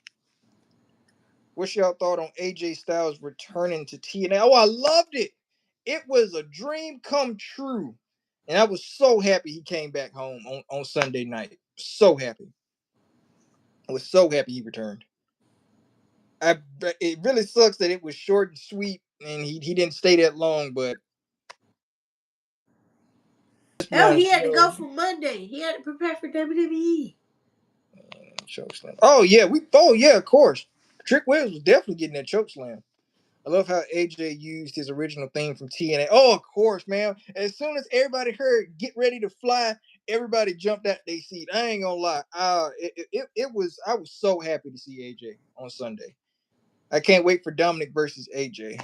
What's y'all thought on AJ Styles returning to TNA? Oh, I loved it. It was a dream come true. And I was so happy he came back home on Sunday night. So happy. I was so happy he returned. I It really sucks that it was short and sweet and he didn't stay that long, but this Hell, month, he had to go for Monday. He had to prepare for WWE. choke slam. Oh yeah, of course. Trick Williams was definitely getting that choke slam. I love how AJ used his original theme from TNA. Oh, of course, man. As soon as everybody heard "Get Ready to Fly," everybody jumped out their seat. I ain't gonna lie. It was. I was so happy to see AJ on Sunday. I can't wait for Dominic versus AJ.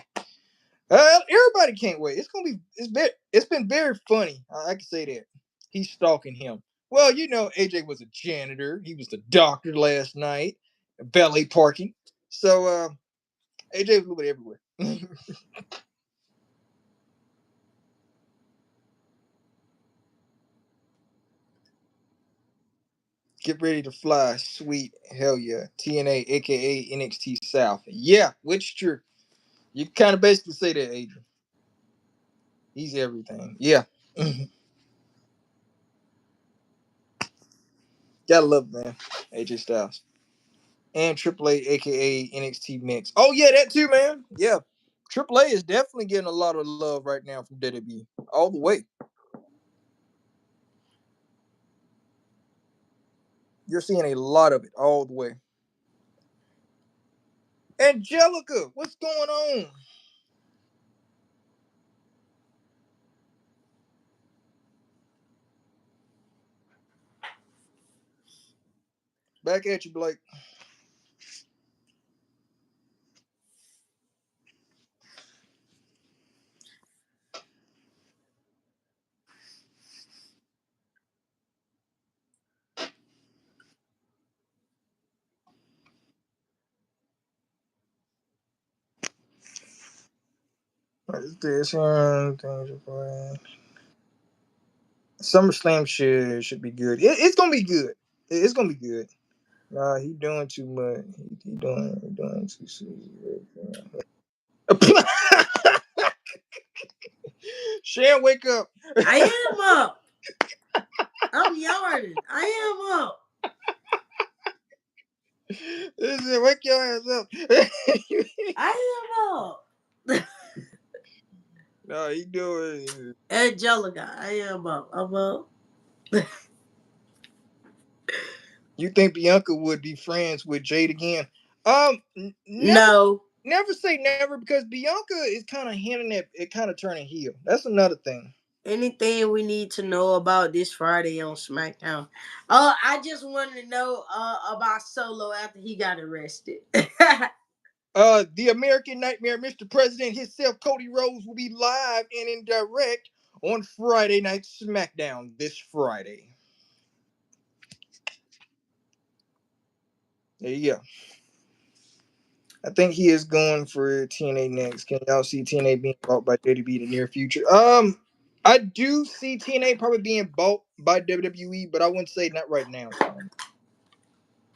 Everybody can't wait. It's gonna be. It's been very funny. I can say that. He's stalking him. Well, AJ was a janitor. He was the doctor last night, valet parking. So AJ was a little bit everywhere. Get ready to fly, sweet hell yeah. TNA, aka NXT South. Yeah, which true. You kind of basically say that, Adrian. He's everything. Yeah. Gotta love man. AJ Styles. And Triple A, aka NXT Mix. Oh yeah, that too, man. Yeah. Triple A is definitely getting a lot of love right now from WWE. All the way. You're seeing a lot of it all the way. Angelica, what's going on? Back at you, Blake. What is this? Things are playing. SummerSlam should be good. It's gonna be good. It's gonna be good. Nah, he doing too much. He doing too serious. Shan, wake up. I am up. I'm yarning. I am up. Wake your ass up. I am up. No, he doing. Angelica, I am up. I'm up. You think Bianca would be friends with Jade again? Never, No. never say never because Bianca is kind of hinting at it, kind of turning heel. That's another thing. Anything we need to know about this Friday on SmackDown? I just wanted to know about Solo after he got arrested. The American Nightmare, Mr. President himself, Cody Rhodes, will be live and in direct on Friday Night SmackDown this Friday. There you go. I think he is going for TNA next. Can y'all see TNA being bought by WWE in the near future? I do see TNA probably being bought by WWE, but I wouldn't say not right now.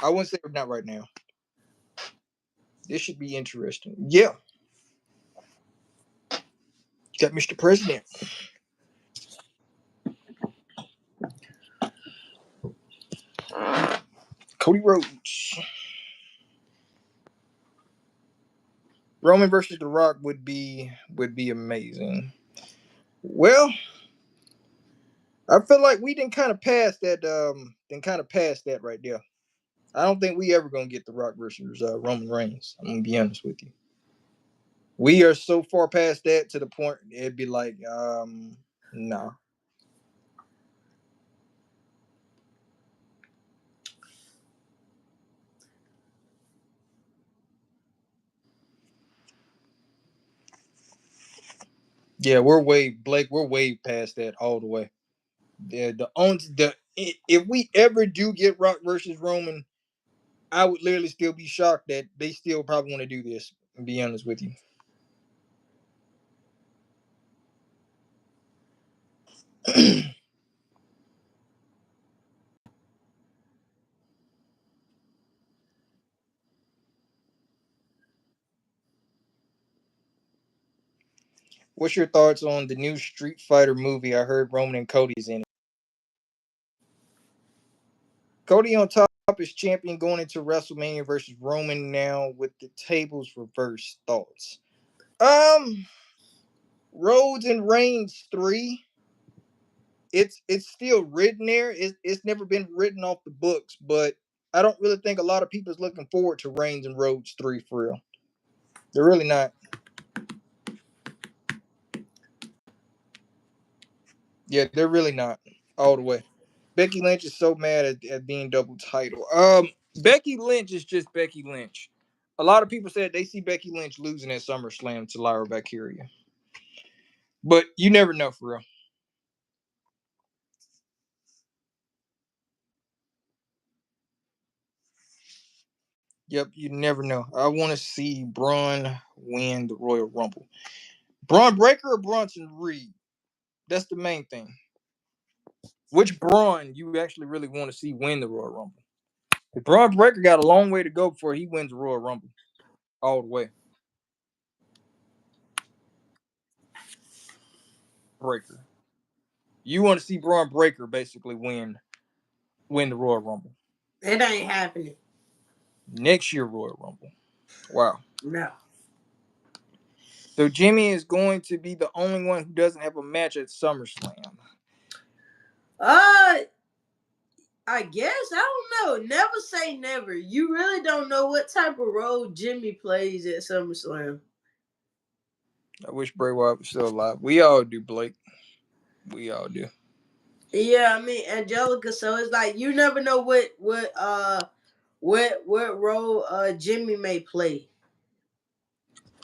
I wouldn't say not right now. This should be interesting. Yeah, got Mr. President, Cody Rhodes. Roman versus The Rock would be amazing. Well, I feel like we didn't kind of pass that. Then kind of pass that right there. I don't think we ever gonna get The Rock versus Roman Reigns. I'm gonna be honest with you. We are so far past that to the point it'd be like, nah. Yeah, we're way past that all the way. If we ever do get Rock versus Roman, I would literally still be shocked that they still probably want to do this. And be honest with you. What's your thoughts on the new Street Fighter movie? I heard Roman and Cody's in it. Cody on top is champion going into WrestleMania versus Roman now with the tables reversed. Thoughts? Um, Rhodes and Reigns 3. It's still written there. It's never been written off the books, but I don't really think a lot of people is looking forward to Reigns and Rhodes 3 for real. They're really not. Yeah, they're really not all the way. Becky Lynch is so mad at being double title. Becky Lynch is just Becky Lynch. A lot of people said they see Becky Lynch losing at SummerSlam to Lyra Valkyria, but you never know for real. Yep, you never know. I want to see Braun win the Royal Rumble. Braun Breaker or Bronson Reed? That's the main thing. Which Braun you actually really want to see win the Royal Rumble? If Braun Breaker got a long way to go before he wins the Royal Rumble all the way. Breaker. You want to see Braun Breaker basically win the Royal Rumble. It ain't happening. Next year Royal Rumble. Wow. No. So Jimmy is going to be the only one who doesn't have a match at SummerSlam. Uh, I guess I don't know. Never say never. You really don't know what type of role Jimmy plays at SummerSlam. I wish Bray Wyatt was still alive. We all do, Blake. We all do. Yeah, I mean Angelica. So it's like you never know what role Jimmy may play.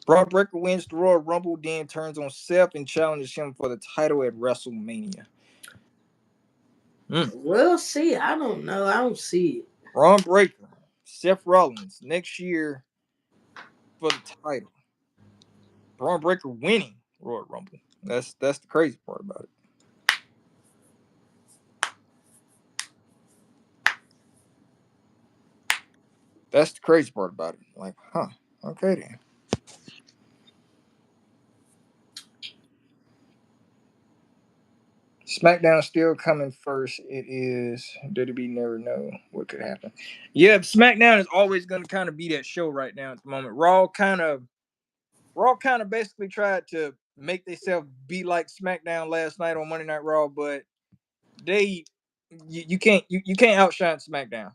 Braun Breaker wins the Royal Rumble, then turns on Seth and challenges him for the title at WrestleMania. We'll see. I don't know. I don't see it. Braun Breaker, Seth Rollins next year for the title. Braun Breaker winning Royal Rumble. That's the crazy part about it. That's the crazy part about it. Like, huh? Okay then. SmackDown still coming first. It is WWE never know what could happen. Yeah, SmackDown is always going to kind of be that show right now at the moment. Raw kind of basically tried to make themselves be like SmackDown last night on Monday Night Raw, but you can't outshine SmackDown.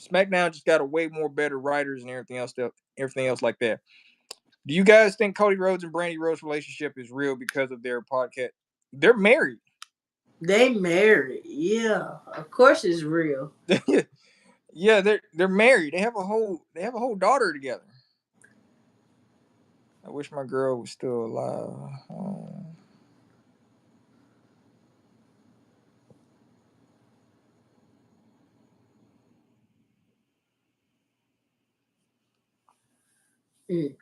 SmackDown just got a way more better writers and everything else like that. Do you guys think Cody Rhodes and Brandy Rhodes' relationship is real because of their podcast? They're married. They married. Yeah, of course it's real. Yeah, they're married. They have a whole daughter together. I wish my girl was still alive. Oh. Mm.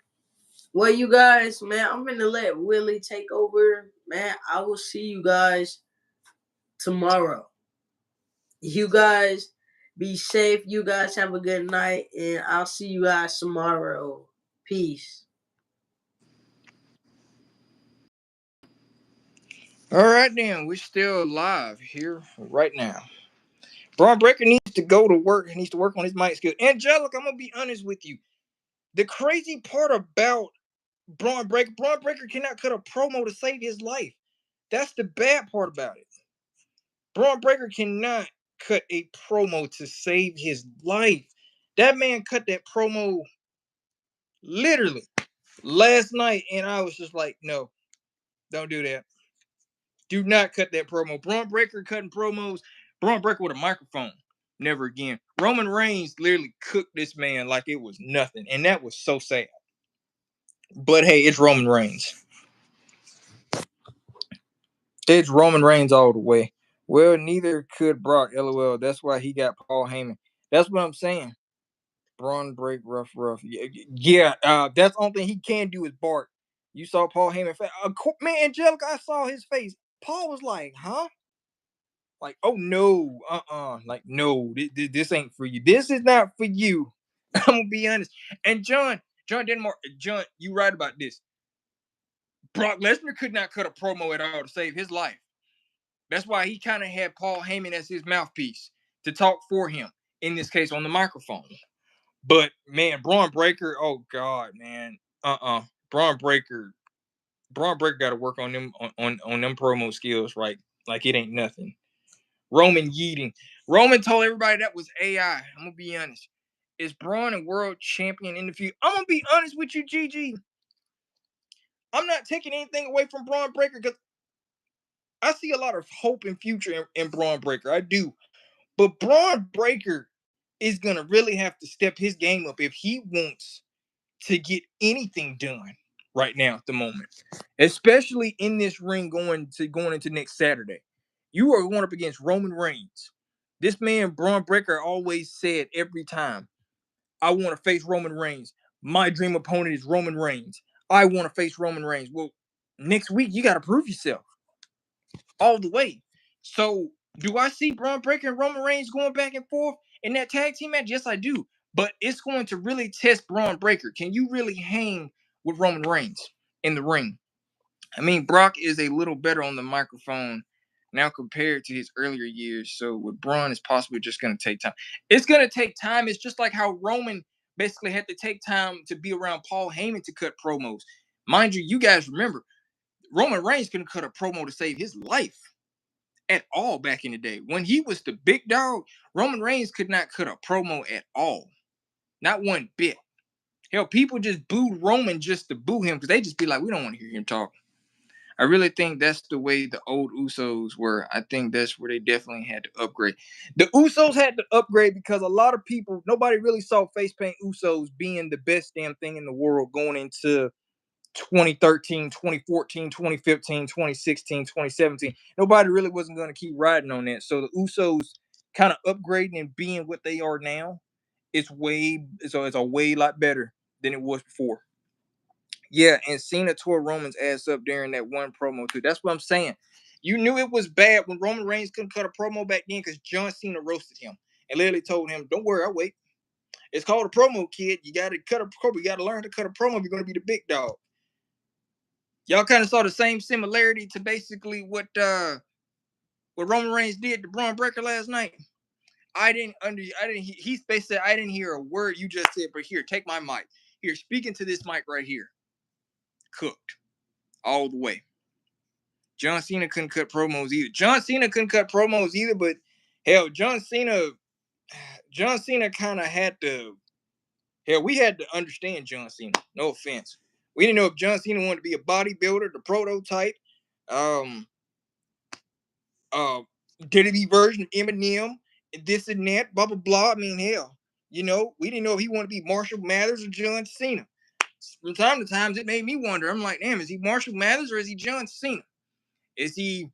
Well, you guys, man, I'm gonna let Willie take over. Man, I will see you guys tomorrow. You guys be safe. You guys have a good night, and I'll see you guys tomorrow. Peace. All right, then we're still alive here right now. Braun Breaker needs to go to work. He needs to work on his mic skill. Angelica, I'm gonna be honest with you. The crazy part about Braun Breaker cannot cut a promo to save his life. That's the bad part about it. Braun Breaker cannot cut a promo to save his life. That man cut that promo literally last night, and I was just like, no, don't do that. Do not cut that promo. Braun Breaker cutting promos. Braun Breaker with a microphone. Never again. Roman Reigns literally cooked this man like it was nothing, and that was so sad. But hey, it's Roman Reigns. It's Roman Reigns all the way. Well, neither could Brock. LOL. That's why he got Paul Heyman. That's what I'm saying. Braun break rough. Yeah, that's the only thing he can do is bark. You saw Paul Heyman. Man, Angelica, I saw his face. Paul was like, huh? Like, oh no, like no, this ain't for you. This is not for you. I'm gonna be honest. And John Denmark, John, you right about this. Brock Lesnar could not cut a promo at all to save his life. That's why he kind of had Paul Heyman as his mouthpiece to talk for him. In this case, on the microphone. But man, Braun Breaker, oh god, man, Braun Breaker, got to work on them on them promo skills, right? Like it ain't nothing. Roman yeeting. Roman told everybody that was AI. I'm gonna be honest. Is Braun a world champion in the future? I'm gonna be honest with you, GG. I'm not taking anything away from Braun Breaker because I see a lot of hope and future in Braun Breaker. I do. But Braun Breaker is gonna really have to step his game up if he wants to get anything done right now at the moment, especially in this ring going into next Saturday. You are going up against Roman Reigns. This man Braun Breaker always said every time, "I want to face Roman Reigns. My dream opponent is Roman Reigns. I want to face Roman Reigns." Well, next week you got to prove yourself all the way. So, do I see Braun Breaker and Roman Reigns going back and forth in that tag team match? Yes, I do. But it's going to really test Braun Breaker. Can you really hang with Roman Reigns in the ring? I mean, Brock is a little better on the microphone now compared to his earlier years. So with Braun, it's possibly just going to take time. It's going to take time. It's just like how Roman basically had to take time to be around Paul Heyman to cut promos. Mind you, you guys remember, Roman Reigns couldn't cut a promo to save his life at all back in the day. When he was the big dog, Roman Reigns could not cut a promo at all. Not one bit. Hell, people just booed Roman just to boo him because they just be like, we don't want to hear him talk. I really think that's the way the old Usos were. I think that's where they definitely had to upgrade. The Usos had to upgrade because a lot of people, nobody really saw face paint Usos being the best damn thing in the world going into 2013, 2014, 2015, 2016, 2017. Nobody really wasn't going to keep riding on that. So the Usos kind of upgrading and being what they are now, it's a way lot better than it was before. Yeah, and Cena tore Roman's ass up during that one promo too. That's what I'm saying. You knew it was bad when Roman Reigns couldn't cut a promo back then because John Cena roasted him and literally told him, "Don't worry, I'll wait. It's called a promo, kid. You got to cut a promo. You got to learn to cut a promo if you're going to be the big dog." Y'all kind of saw the same similarity to basically what what Roman Reigns did to Braun Breaker last night. He basically said, I didn't hear a word you just said, but here, take my mic. Here, speaking to this mic right here. Cooked. All the way. John Cena couldn't cut promos either. But hell, John Cena kind of had to. Hell, we had to understand John Cena. No offense. We didn't know if John Cena wanted to be a bodybuilder, the prototype, um, WWE version of Eminem, this and that, blah blah blah. I mean, hell, we didn't know if he wanted to be Marshall Mathers or John Cena. From time to time, it made me wonder. I'm like, damn, is he Marshall Mathers or is he John Cena? Is he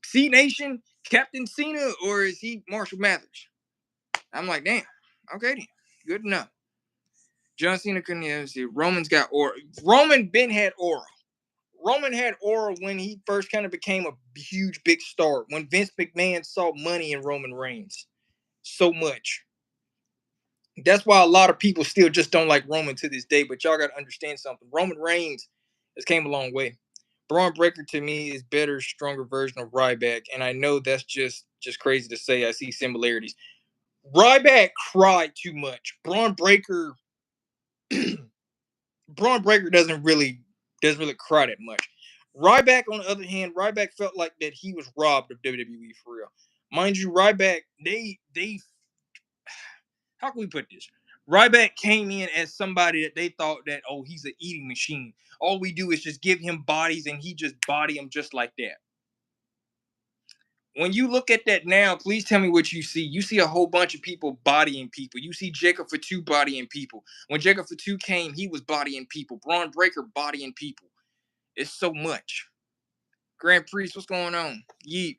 C Nation Captain Cena or is he Marshall Mathers? I'm like, damn. Okay then, good enough. John Cena couldn't see. Roman's got aura. Roman Ben had aura. Roman had aura when he first kind of became a huge big star. When Vince McMahon saw money in Roman Reigns so much. That's why a lot of people still just don't like Roman to this day. But y'all got to understand something. Roman Reigns has came a long way. Braun Breaker to me is better, stronger version of Ryback, and I know that's just crazy to say. I see similarities. Ryback cried too much. Braun Breaker doesn't really cry that much. Ryback, on the other hand, Ryback felt like that he was robbed of WWE for real. Mind you, Ryback, they how can we put this? Ryback came in as somebody that they thought that, oh, he's an eating machine. All we do is just give him bodies and he just body them just like that. When you look at that now, please tell me what you see. You see a whole bunch of people bodying people. You see Jacob Fatu bodying people. When Jacob Fatu came, he was bodying people. Braun Breaker bodying people. It's so much. Grand Priest, what's going on? Yeet.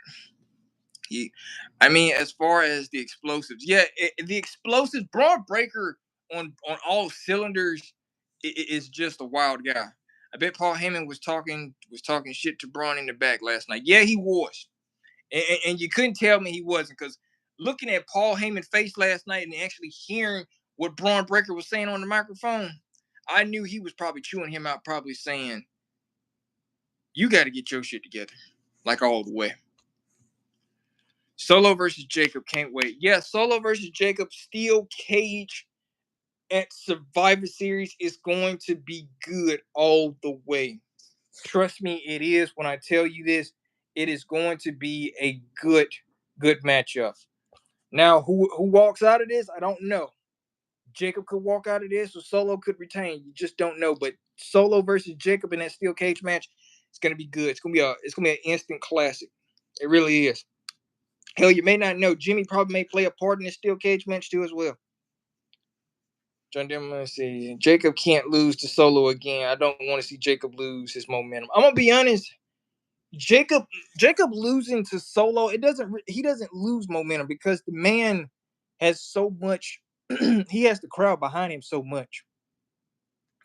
I mean, as far as the explosives, the explosives, Braun Breaker on all cylinders is just a wild guy. I bet Paul Heyman was talking shit to Braun in the back last night. Yeah, he was, and you couldn't tell me he wasn't, because looking at Paul Heyman's face last night and actually hearing what Braun Breaker was saying on the microphone, I knew he was probably chewing him out, probably saying, "You got to get your shit together," like all the way. Solo versus Jacob, can't wait. Yeah, Solo versus Jacob, steel cage at Survivor Series is going to be good all the way. Trust me, it is. When I tell you this, it is going to be a good matchup. Now, who walks out of this? I don't know. Jacob could walk out of this, or Solo could retain. You just don't know. But Solo versus Jacob in that steel cage match, it's gonna be good. It's gonna be an instant classic. It really is. Hell, you may not know, Jimmy probably may play a part in this steel cage match too as well. John Denver, let's see. Jacob can't lose to Solo again. I don't want to see Jacob lose his momentum. I'm gonna be honest. Jacob losing to Solo, he doesn't lose momentum because the man has so much. He has the crowd behind him so much.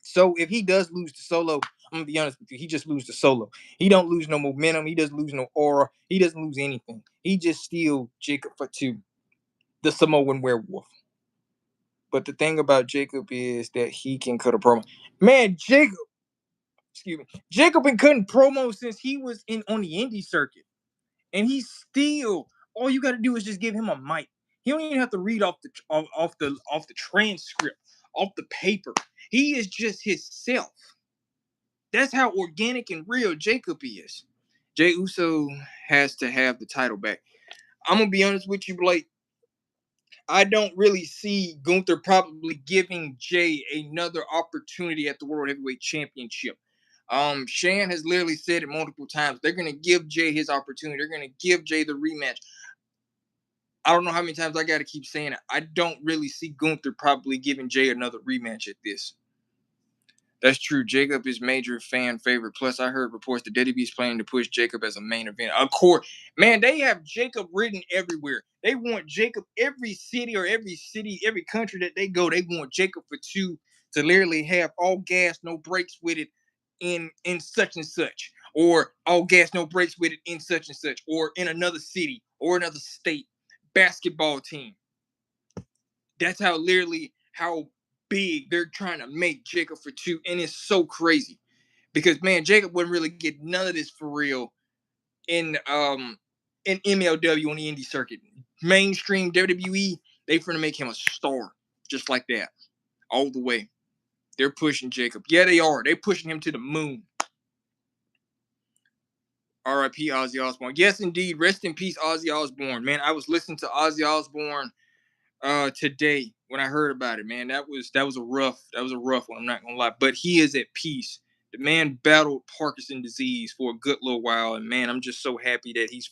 So if he does lose to Solo, I'm gonna be honest with you, he just loses to Solo. He don't lose no momentum. He doesn't lose no aura. He doesn't lose anything. He just steals Jacob Fatu, the Samoan werewolf. But the thing about Jacob is that he can cut a promo. Man, Jacob been cutting promos since he was on the indie circuit, and he's still. All you got to do is just give him a mic. He don't even have to read off the transcript, off the paper. He is just himself. That's how organic and real Jacob is. Jey Uso has to have the title back. I'm gonna be honest with you, Blake. I don't really see Gunther probably giving Jey another opportunity at the World Heavyweight Championship. Shan has literally said it multiple times. They're gonna give Jey his opportunity. They're gonna give Jey the rematch. I don't know how many times I gotta keep saying it. I don't really see Gunther probably giving Jey another rematch at this. That's true. Jacob is major fan favorite. Plus, I heard reports that WWE is planning to push Jacob as a main event. Of course, man, they have Jacob written everywhere. They want Jacob every country that they go. They want Jacob Fatu to literally have all gas, no brakes with it in such and such, or all gas, no brakes with it in such and such, or in another city or another state basketball team. That's how big they're trying to make Jacob Fatu, and it's so crazy because man, Jacob wouldn't really get none of this for real in MLW on the indie circuit. Mainstream WWE, they finna make him a star. Just like that. All the way. They're pushing Jacob. Yeah, they are. They're pushing him to the moon. R.I.P. Ozzy Osbourne. Yes, indeed. Rest in peace, Ozzy Osbourne. Man, I was listening to Ozzy Osbourne today when I heard about it. Man, that was a rough one. I'm not gonna lie, but he is at peace. The man battled Parkinson's disease for a good little while, and man, I'm just so happy that he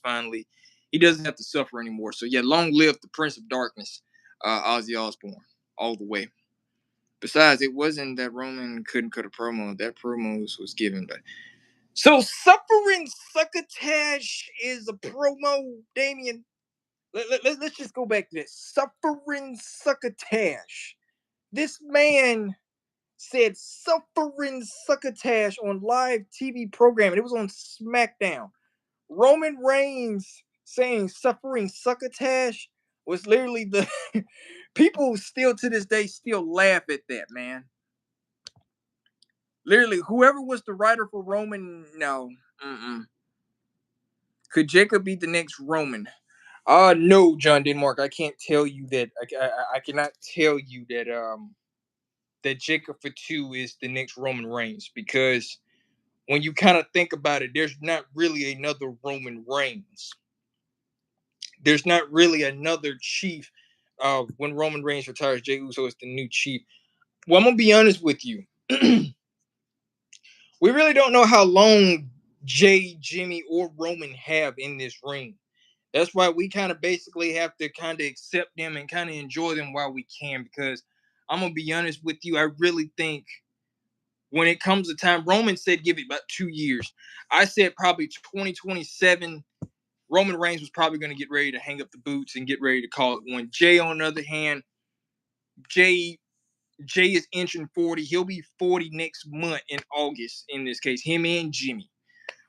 doesn't have to suffer anymore. So yeah, long live the Prince of Darkness, Ozzy Osbourne, all the way. Besides, it wasn't that Roman couldn't cut a promo. That promo was given, but so suffering succotash is a promo, Damien. Let's just go back to this. Suffering succotash. This man said suffering succotash on live TV program, and it was on SmackDown. Roman Reigns saying suffering succotash was literally the people still to this day still laugh at that, man. Literally, whoever was the writer for Roman, no. Could Jacob be the next Roman? No, John Denmark. I can't tell you that. I cannot tell you that that Jacob Fatu is the next Roman Reigns, because when you kind of think about it, there's not really another Roman Reigns. There's not really another chief. When Roman Reigns retires, Jey Uso is the new chief. Well, I'm gonna be honest with you. We really don't know how long Jay, Jimmy, or Roman have in this ring. That's why we kind of basically have to kind of accept them and kind of enjoy them while we can, because I'm going to be honest with you. I really think when it comes to time, Roman said give it about 2 years. I said probably 2027. Roman Reigns was probably going to get ready to hang up the boots and get ready to call it one. Jay, on the other hand, Jay is inching 40. He'll be 40 next month in August, in this case, him and Jimmy.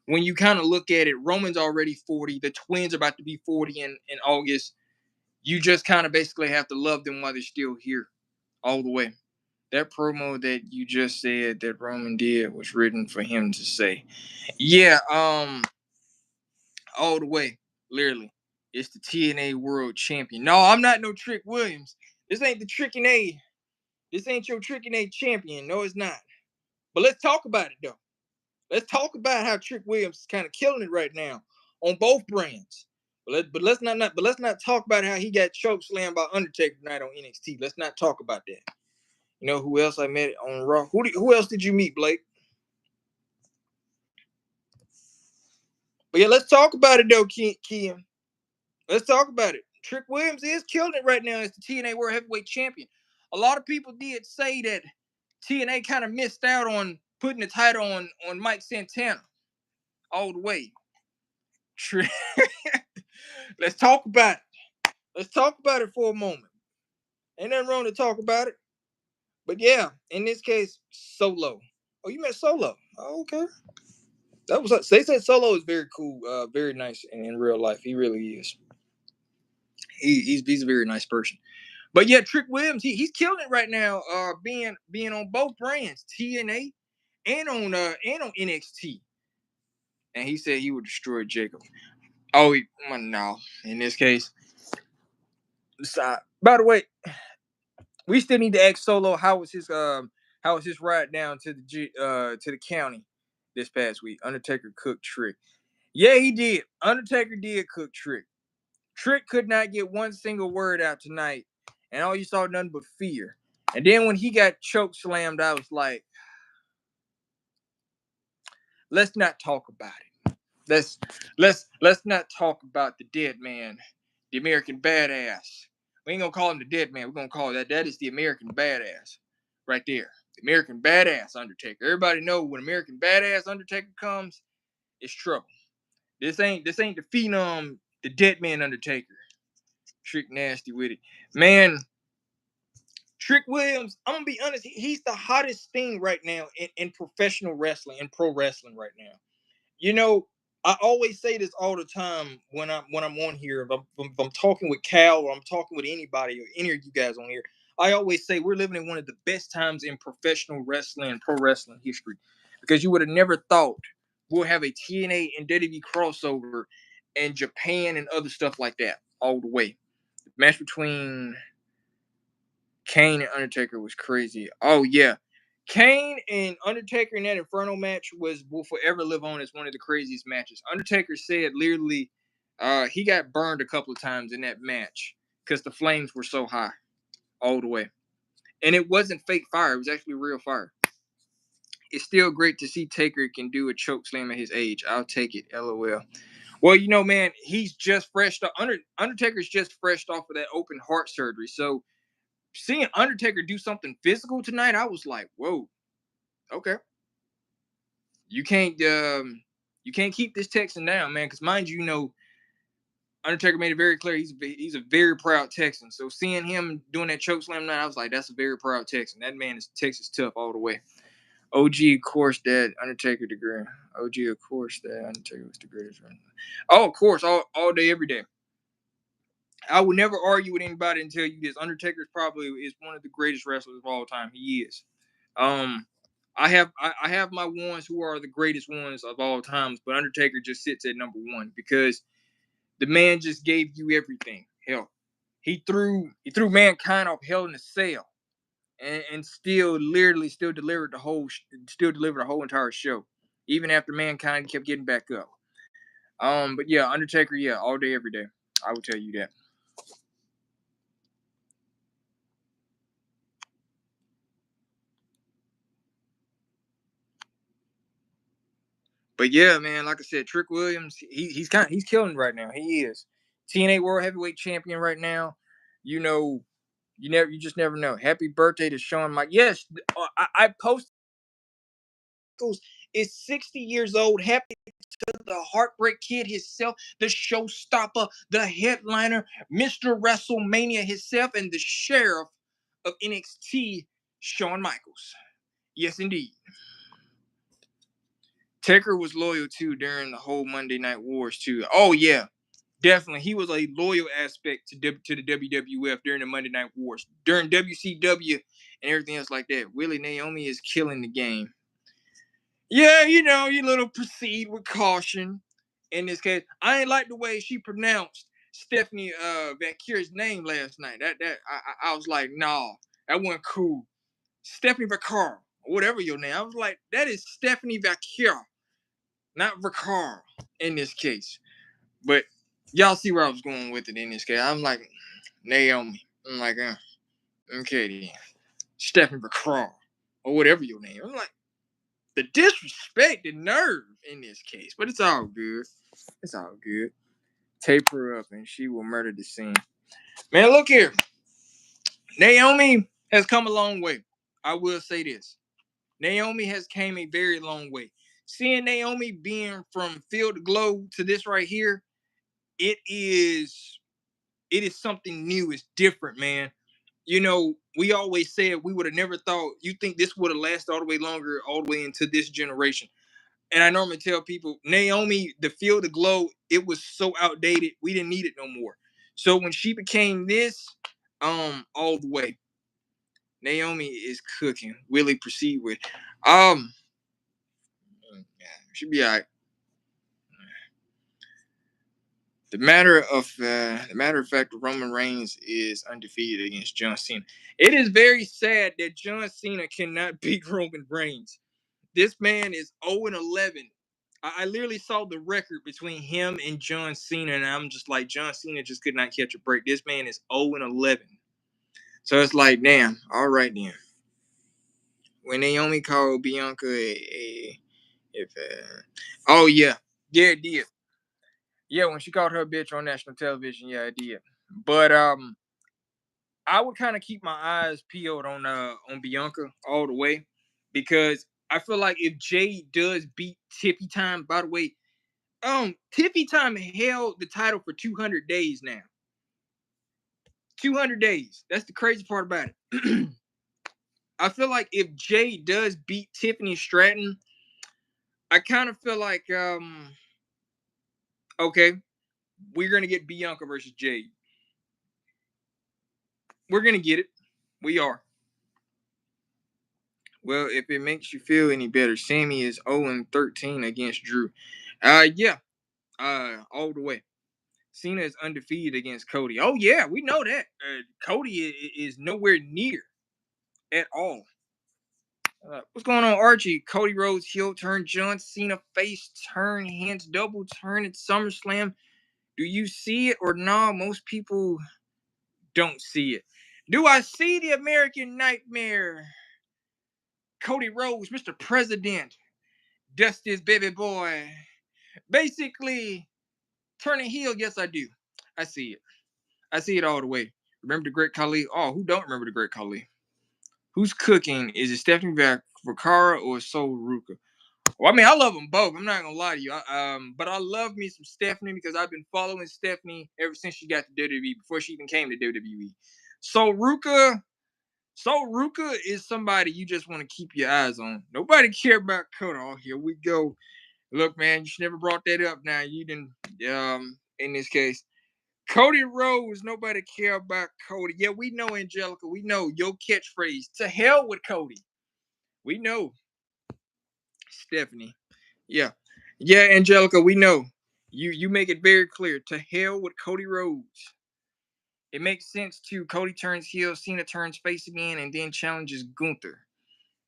When you kind of look at it, Roman's already 40. The twins are about to be 40 in August. You just kind of basically have to love them while they're still here, all the way. That promo that you just said that Roman did was written for him to say. Yeah, all the way, literally. It's the TNA World Champion. No, I'm not no Trick Williams. This ain't the Trick and A. This ain't your Trick and A champion. No, it's not. But let's talk about it though. Let's talk about how Trick Williams is kind of killing it right now on both brands. Let's not talk about how he got choke slammed by Undertaker tonight on NXT. Let's not talk about that. You know who else I met on Raw? Who else did you meet, Blake? But yeah, let's talk about it though, Keem. Let's talk about it. Trick Williams is killing it right now as the TNA World Heavyweight Champion. A lot of people did say that TNA kind of missed out on putting the title on Mike Santana all the way. Let's talk about it. Let's talk about it for a moment. Ain't nothing wrong to talk about it. But yeah, in this case, Solo. Oh, you met Solo. Oh, okay. That was they said Solo is very cool, very nice in real life. He really is. He's a very nice person. But yeah, Trick Williams, he's killing it right now, being on both brands, TNA and on NXT. And he said he would destroy Jacob. Oh, no. In this case, by the way, we still need to ask Solo how was his ride down to the county this past week. Undertaker cooked Trick. Yeah, he did. Undertaker did cook Trick. Trick could not get one single word out tonight, and all you saw nothing but fear. And then when he got choke slammed, I was like, let's not talk about it. Let's not talk about the dead man, the American badass. We ain't gonna call him the dead man. We're gonna call that is the American badass, right there. The American badass Undertaker. Everybody know when American badass Undertaker comes, it's trouble. This ain't the phenom, the dead man Undertaker. Trick nasty with it, man. Trick Williams, I'm gonna be honest, he's the hottest thing right now in professional wrestling, in pro wrestling right now. You know, I always say this all the time when I'm on here. If I'm talking with Cal or I'm talking with anybody or any of you guys on here, I always say we're living in one of the best times in professional wrestling and pro wrestling history, because you would have never thought we'll have a TNA and WWE crossover and Japan and other stuff like that all the way. The match between Kane and Undertaker was crazy. Oh yeah. Kane and Undertaker in that Inferno match will forever live on as one of the craziest matches. Undertaker said literally he got burned a couple of times in that match because the flames were so high all the way. And it wasn't fake fire, it was actually real fire. It's still great to see Taker can do a choke slam at his age. I'll take it. LOL. Well, man, he's just fresh. Undertaker's just fresh off of that open heart surgery. So seeing Undertaker do something physical tonight, I was like, whoa, okay. You can't keep this Texan down, man. Because mind you, Undertaker made it very clear he's a very proud Texan. So seeing him doing that choke slam tonight, I was like, that's a very proud Texan. That man is Texas tough all the way. OG, of course, that Undertaker degree. OG, of course, that Undertaker was the greatest. Oh, of course, all day, every day. I would never argue with anybody and tell you this. Undertaker probably is one of the greatest wrestlers of all time. He is. I have my ones who are the greatest ones of all times, but Undertaker just sits at number one because the man just gave you everything. Hell, he threw mankind off Hell in a Cell, and still delivered the whole entire show, even after mankind kept getting back up. But yeah, Undertaker, yeah, all day, every day. I will tell you that. But yeah, man, like I said, Trick Williams, he's killing right now. He is TNA World Heavyweight Champion right now. You just never know. Happy birthday to Shawn Mike. Yes, I posted is 60 years old. Happy to the Heartbreak Kid himself, the showstopper, the headliner, Mr. WrestleMania himself, and the sheriff of NXT, Shawn Michaels. Yes, indeed. Taker was loyal too during the whole Monday Night Wars too. Oh yeah, definitely. He was a loyal aspect to the WWF during the Monday Night Wars, during WCW and everything else like that. Willie Naomi is killing the game. Yeah, you little proceed with caution. In this case, I ain't like the way she pronounced Stephanie Vacura's name last night. I was like, nah, that wasn't cool. Stephanie Vacar, or whatever your name. I was like, that is Stephanie Vacura, not Vacar in this case. But y'all see where I was going with it in this case. I'm like, Naomi. I'm like, okay then. Stephanie Vacar, or whatever your name. I'm like, the disrespect, the nerve in this case. But it's all good. It's all good. Tape her up and she will murder the scene. Man, look here. Naomi has come a long way. I will say this. Naomi has came a very long way. Seeing Naomi being from Field to Glow to this right here, it is something new. It's different, man. We always said we would have never thought, you think this would have lasted all the way longer, all the way into this generation. And I normally tell people, Naomi, the Field to Glow, it was so outdated. We didn't need it no more. So when she became this, all the way, Naomi is cooking. Willie proceed with, should be all right. The matter of fact, Roman Reigns is undefeated against John Cena. It is very sad that John Cena cannot beat Roman Reigns. This man is 0-11. I literally saw the record between him and John Cena, and I'm just like, John Cena just could not catch a break. This man is 0-11. So it's like, damn, all right then. When Naomi called Bianca oh yeah, it did. Yeah, when she called her a bitch on national television, yeah, it did. But I would kind of keep my eyes peeled on Bianca all the way, because I feel like if Jade does beat Tiffy Time, by the way, Tiffy Time held the title for 200 days now. 200 days. That's the crazy part about it. I feel like if Jade does beat Tiffany Stratton, I kind of feel like okay, we're gonna get Bianca versus Jade. We're gonna get it. We are. Well, if it makes you feel any better, Sammy is 0-13 against Drew. Yeah, all the way. Cena is undefeated against Cody. Oh yeah, we know that. Cody is nowhere near at all. What's going on, Archie? Cody Rhodes heel turn, John Cena face turn, hands double turn at SummerSlam. Do you see it or nah? Most people don't see it. Do I see the American Nightmare? Cody Rhodes, Mr. President, Dusty's baby boy, basically turning heel. Yes, I do. I see it. I see it all the way. Remember the Great Khali? Oh, who don't remember the Great Khali? Who's cooking? Is it Stephanie Vacara or Sol Ruka? Well, I mean, I love them both. I'm not gonna lie to you. But I love me some Stephanie because I've been following Stephanie ever since she got to WWE, before she even came to WWE. So Ruka is somebody you just want to keep your eyes on. Nobody care about Kota. Oh, here we go. Look, man, you should never brought that up. Now you didn't. In this case, Cody Rhodes. Nobody care about Cody. Yeah, we know, Angelica. We know your catchphrase. To hell with Cody. We know, Stephanie. Yeah, yeah, Angelica. We know. You make it very clear. To hell with Cody Rhodes. It makes sense too. Cody turns heel, Cena turns face again, and then challenges Gunther.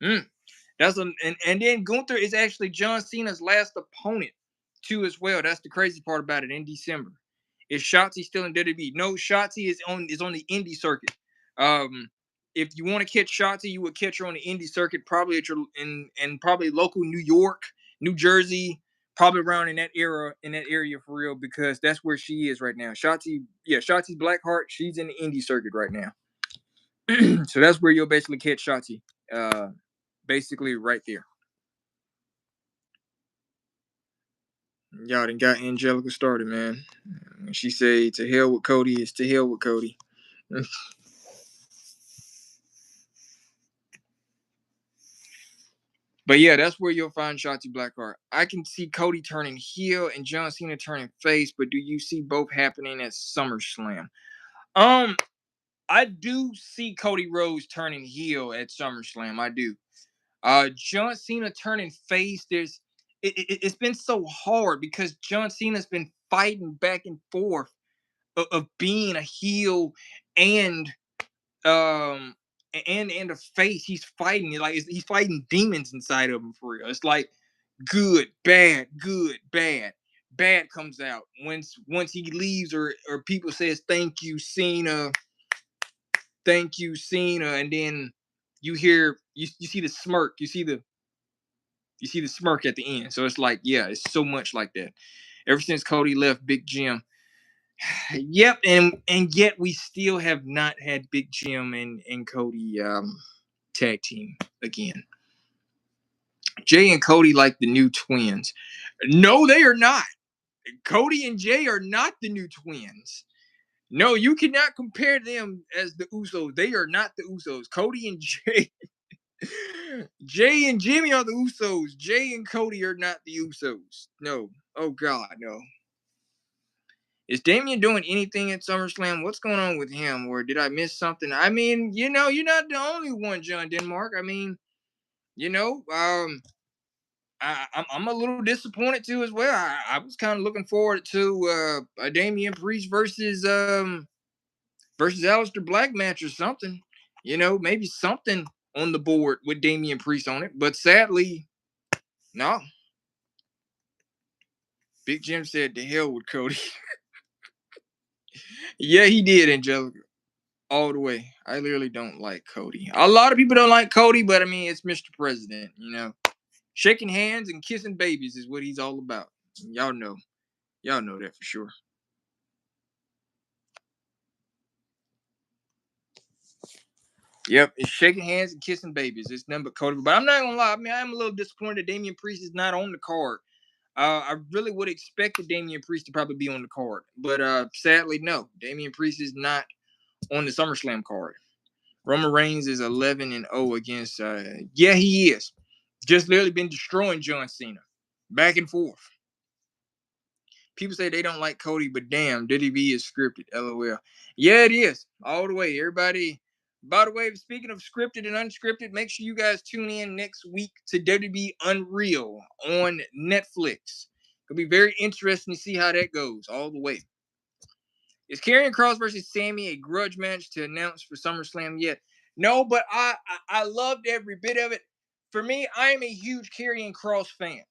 Mm. And then Gunther is actually John Cena's last opponent too as well. That's the crazy part about it. In December, is Shotzi still in WWE? No, Shotzi is on the indie circuit. Um, if you want to catch Shotzi, you would catch her on the indie circuit, probably at your in probably local New York, New Jersey, probably around in that area for real, because that's where she is right now. Shotzi Blackheart, she's in the indie circuit right now. So that's where you'll basically catch Shotzi. Basically right there. Y'all done got Angelica started, man. When she say to hell with Cody, it's to hell with Cody. But yeah, that's where you'll find Shotzi Blackheart. I can see Cody turning heel and John Cena turning face, but do you see both happening at SummerSlam? I do see Cody Rhodes turning heel at SummerSlam. I do. John Cena turning face. It's been so hard because John Cena's been fighting back and forth of being a heel and um and a face. He's fighting like he's fighting demons inside of him for real. It's like good, bad, good, bad. Bad comes out once he leaves, or people says thank you Cena, and then you see the smirk, you see the smirk at the end. So it's like, yeah, it's so much like that. Ever since Cody left Big Jim, yep, and yet we still have not had Big Jim and Cody tag team again. Jay and Cody like the new twins. No, they are not. Cody and Jay are not the new twins. No, you cannot compare them as the Usos. They are not the Usos. Cody and Jay. Jay and Jimmy are the Usos. Jay and Cody are not the Usos. No. Oh God, no. Is Damien doing anything at SummerSlam? What's going on with him? Or did I miss something? I mean, you're not the only one, John Denmark. I mean, you know, I'm a little disappointed too as well. I was kind of looking forward to a Damian Priest versus Aleister Black match or something. Maybe something on the board with Damian Priest on it. But sadly, no. Big Jim said to hell with Cody. Yeah, he did, Angelica. All the way. I literally don't like Cody. A lot of people don't like Cody, but I mean, it's Mr. President. Shaking hands and kissing babies is what he's all about. Y'all know. Y'all know that for sure. Yep, it's shaking hands and kissing babies. It's nothing but Cody. But I'm not gonna lie. I mean, I'm a little disappointed that Damian Priest is not on the card. I really would expect Damian Priest to probably be on the card, but sadly, no. Damian Priest is not on the SummerSlam card. Roman Reigns is 11-0 against. Yeah, he is. Just literally been destroying John Cena, back and forth. People say they don't like Cody, but damn, WWE is scripted. LOL. Yeah, it is all the way. Everybody By the way, speaking of scripted and unscripted, make sure you guys tune in next week to WWE Unreal on Netflix. It'll be very interesting to see how that goes all the way. Is Karrion Kross versus Sammy a grudge match to announce for SummerSlam yet? No, but I loved every bit of it. For me, I am a huge Karrion Kross fan.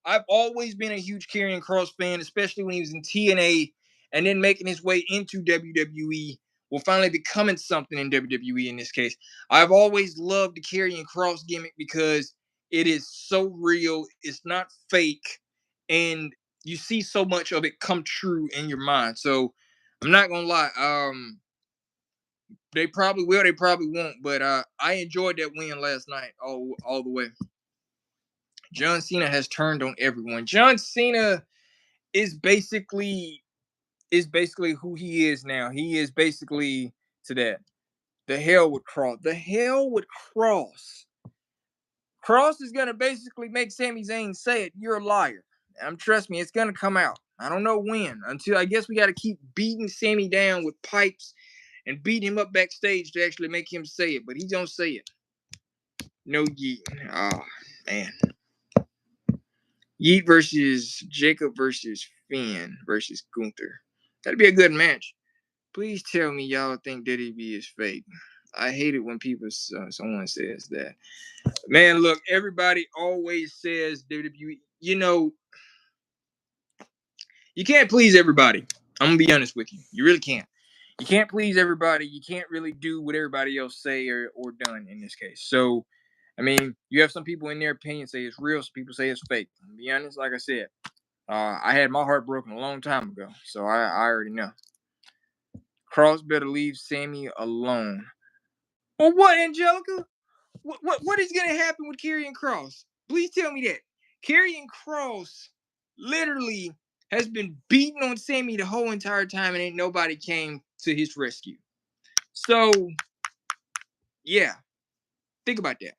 I've always been a huge Karrion Kross fan, especially when he was in TNA and then making his way into WWE, well, finally becoming something in WWE in this case. I've always loved the Karrion Kross gimmick because it is so real, it's not fake, and you see so much of it come true in your mind. So I'm not gonna lie, they probably will, they probably won't, but I enjoyed that win last night all the way. John Cena has turned on everyone. John Cena is basically who he is now. He is basically to that. The hell with Cross. The hell with Cross. Cross is gonna basically make Sami Zayn say it. You're a liar. Trust me, it's gonna come out. I don't know when. Until I guess we got to keep beating Sami down with pipes and beat him up backstage to actually make him say it. But he don't say it. No Yeet. Oh man. Yeet versus Jacob versus Finn versus Gunther. That'd be a good match. Please tell me y'all think WWE is fake. I hate it when someone says that. Man, look, everybody always says WWE. You know, you can't please everybody. I'm gonna be honest with you. You really can't. You can't please everybody. You can't really do what everybody else say or done in this case. So, I mean, you have some people in their opinion say it's real. Some people say it's fake. To be honest, like I said, I had my heart broken a long time ago, so I already know. Cross better leave Sammy alone. Well, what, Angelica? What is gonna happen with Karrion Kross? Please tell me that. Karrion Kross literally has been beating on Sammy the whole entire time, and ain't nobody came to his rescue. So, yeah, think about that.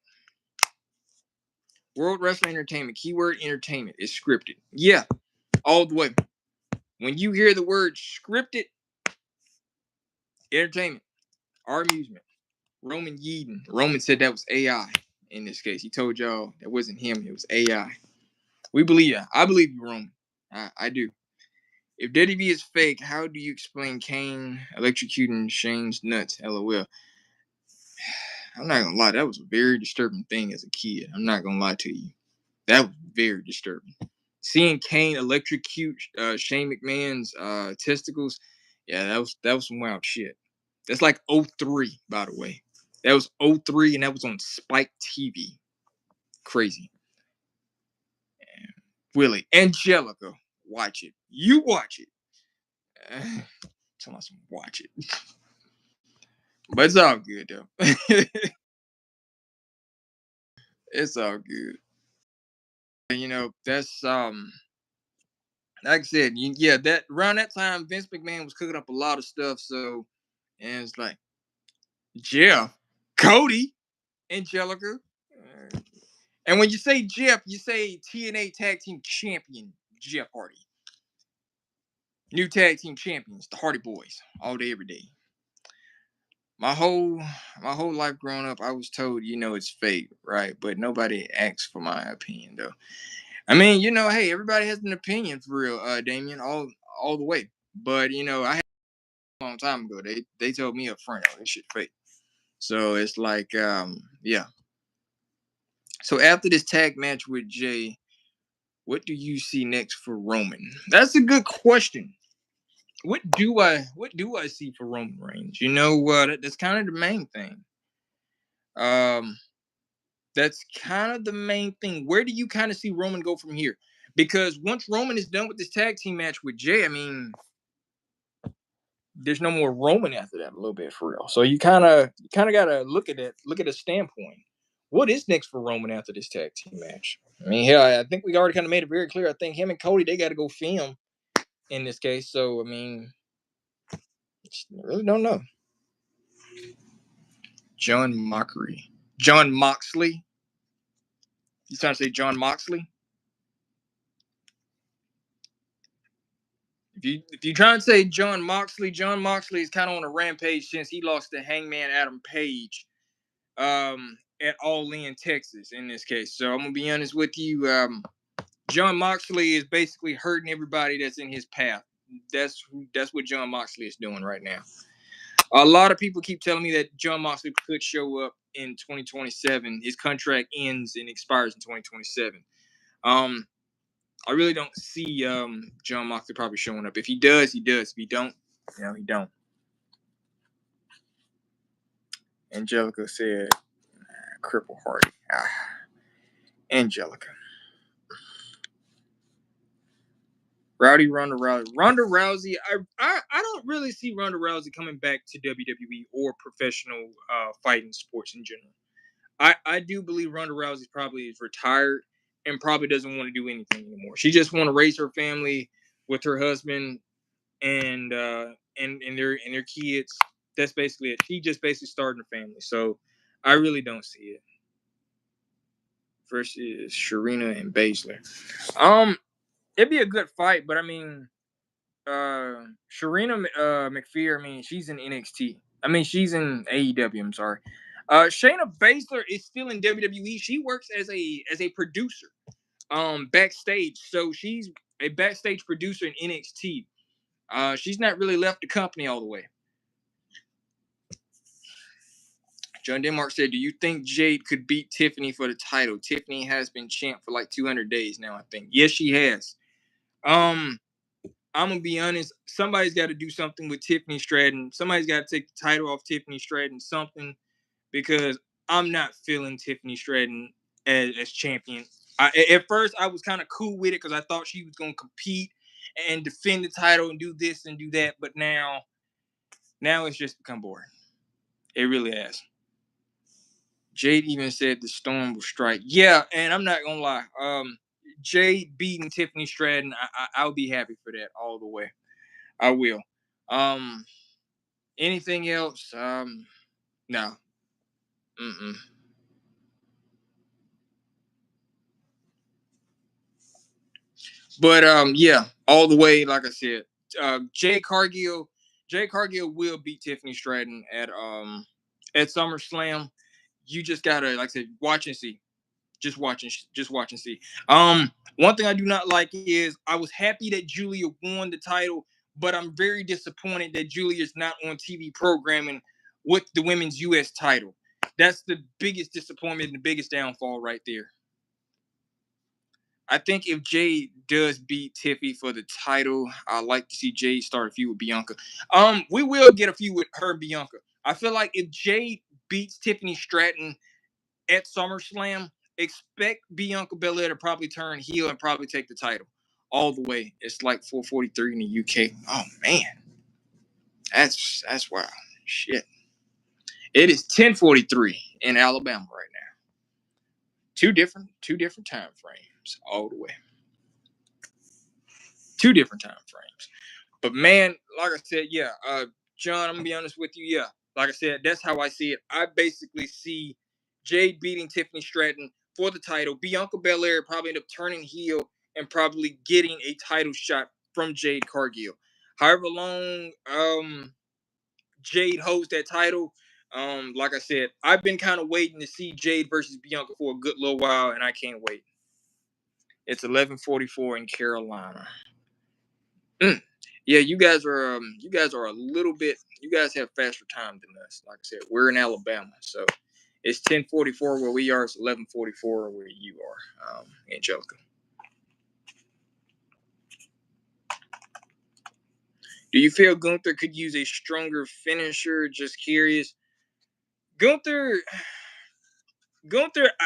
World Wrestling Entertainment, keyword entertainment, is scripted. Yeah, all the way. When you hear the word scripted, entertainment, our amusement. Roman Yeadon. Roman said that was AI in this case. He told y'all that wasn't him, it was AI. We believe that. I believe you, Roman. I do. If WWE is fake, how do you explain Kane electrocuting Shane's nuts? LOL. I'm not gonna lie, that was a very disturbing thing as a kid. I'm not gonna lie to you. That was very disturbing. Seeing Kane electrocute Shane McMahon's testicles, yeah, that was some wild shit. That's like 03, by the way. That was 03, and that was on Spike TV. Crazy. And Willie, Angelica, watch it. You watch it. Tell us watch it. But it's all good though. It's all good. You know, that's like I said, yeah, that around that time Vince McMahon was cooking up a lot of stuff, so and it's like Jeff, Cody, Angelica. And when you say Jeff, you say TNA Tag Team Champion Jeff Hardy. New tag team champions, the Hardy Boys, all day, every day. My whole life growing up, I was told, it's fake, right? But nobody asked for my opinion, though. I mean, hey, everybody has an opinion for real, Damien, all the way. But I had a long time ago. They told me up front, this shit fake. So it's like, yeah. So after this tag match with Jay, what do you see next for Roman? That's a good question. What do I see for Roman Reigns? That's kind of the main thing. That's kind of the main thing. Where do you kind of see Roman go from here? Because once Roman is done with this tag team match with Jay, I mean, there's no more Roman after that. A little bit for real. So you kind of gotta look at it. Look at a standpoint. What is next for Roman after this tag team match? I mean, hell, I think we already kind of made it very clear. I think him and Cody, they got to go film in this case. So I mean, I really don't know. John Moxley. You trying to say John Moxley? If you try and say John Moxley is kind of on a rampage since he lost to Hangman Adam Page at All In, Texas in this case. So I'm gonna be honest with you. John Moxley is basically hurting everybody that's in his path. That's what John Moxley is doing right now. A lot of people keep telling me that John Moxley could show up in 2027. His contract ends and expires in 2027. I really don't see John Moxley probably showing up. If he does, he does. If he don't, he don't. Angelica said, Cripple Hardy. Angelica. Ronda Rousey. I don't really see Ronda Rousey coming back to WWE or professional fighting sports in general. I do believe Ronda Rousey probably is retired and probably doesn't want to do anything anymore. She just want to raise her family with her husband and their kids. That's basically it. She just basically starting a family. So I really don't see it. First is Sharina and Baszler. It'd be a good fight, but I mean, Sharina McPhear, I mean, she's in NXT. I mean, she's in AEW. I'm sorry. Shayna Baszler is still in WWE. She works as a producer, backstage. So she's a backstage producer in NXT. She's not really left the company all the way. John Denmark said, "Do you think Jade could beat Tiffany for the title? Tiffany has been champ for like 200 days now. I think. Yes, she has. I'm gonna be honest. Somebody's got to do something with Tiffany Stratton. Somebody's got to take the title off Tiffany Stratton. Something, because I'm not feeling Tiffany Stratton as champion. At first, I was kind of cool with it because I thought she was gonna compete and defend the title and do this and do that. But now it's just become boring. It really has." Jade even said the storm will strike. Yeah, and I'm not gonna lie. Jade beating Tiffany Stratton, I'll be happy for that all the way. I will. Anything else? No. Mm-mm. But yeah, all the way. Like I said, Jade Cargill will beat Tiffany Stratton at SummerSlam. You just gotta, like I said, watch and see. Just watch and see. One thing I do not like is I was happy that Julia won the title, but I'm very disappointed that Julia's not on TV programming with the women's US title. That's the biggest disappointment and the biggest downfall right there. I think if Jade does beat Tiffy for the title, I'd like to see Jade start a feud with Bianca. We will get a feud with her and Bianca. I feel like if Jade beats Tiffany Stratton at SummerSlam, expect Bianca Belair to probably turn heel and probably take the title all the way. It's like 4:43 in the UK. Oh man, that's wild. Shit. It is 10:43 in Alabama right now. Two different time frames all the way. Two different time frames. But man, like I said, yeah, John, I'm gonna be honest with you. Yeah, like I said, that's how I see it. I basically see Jade beating Tiffany Stratton for the title. Bianca Belair probably end up turning heel and probably getting a title shot from Jade Cargill. However long Jade holds that title, like I said, I've been kind of waiting to see Jade versus Bianca for a good little while, and I can't wait. It's 11:44 in Carolina. Yeah, you guys are a little bit. You guys have faster time than us. Like I said, we're in Alabama, so it's 10:44 where we are. It's 11:44 where you are, Angelica. Do you feel Gunther could use a stronger finisher? Just curious. Gunther.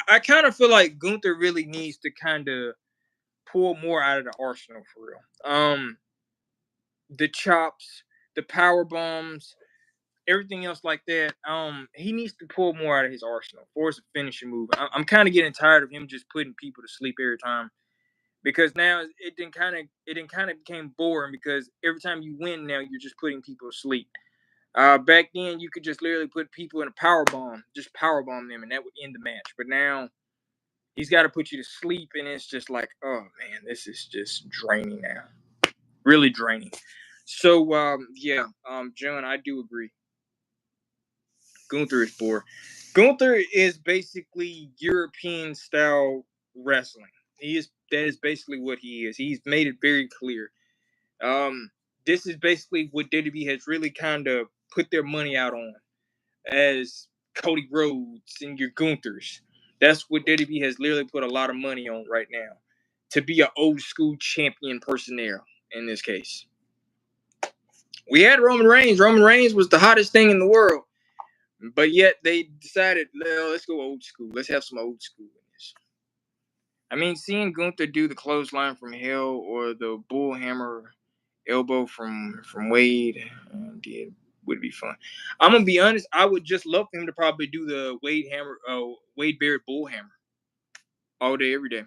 I kind of feel like Gunther really needs to kind of pull more out of the arsenal for real. The chops, the power bombs, everything else like that. He needs to pull more out of his arsenal for his finishing move. I'm kind of getting tired of him just putting people to sleep every time, because now it didn't kind of became boring, because every time you win now you're just putting people to sleep. Back then you could just literally put people in a power bomb, just power bomb them, and that would end the match. But now he's got to put you to sleep, and it's just like, oh man, this is just draining now. Really draining. So John, I do agree. Gunther is boring. Gunther is basically European style wrestling. That is basically what he is. He's made it very clear. Um, this is basically what WWE has really kind of put their money out on as Cody Rhodes and your Gunthers. That's what WWE has literally put a lot of money on right now, to be an old school champion personnel in this case. We had Roman Reigns. Roman Reigns was the hottest thing in the world. But yet they decided, well, let's go old school. Let's have some old school in this. I mean, seeing Gunther do the clothesline from hell or the bullhammer elbow from Wade would be fun. I'm gonna be honest. I would just love for him to probably do the Wade Barrett bullhammer all day, every day.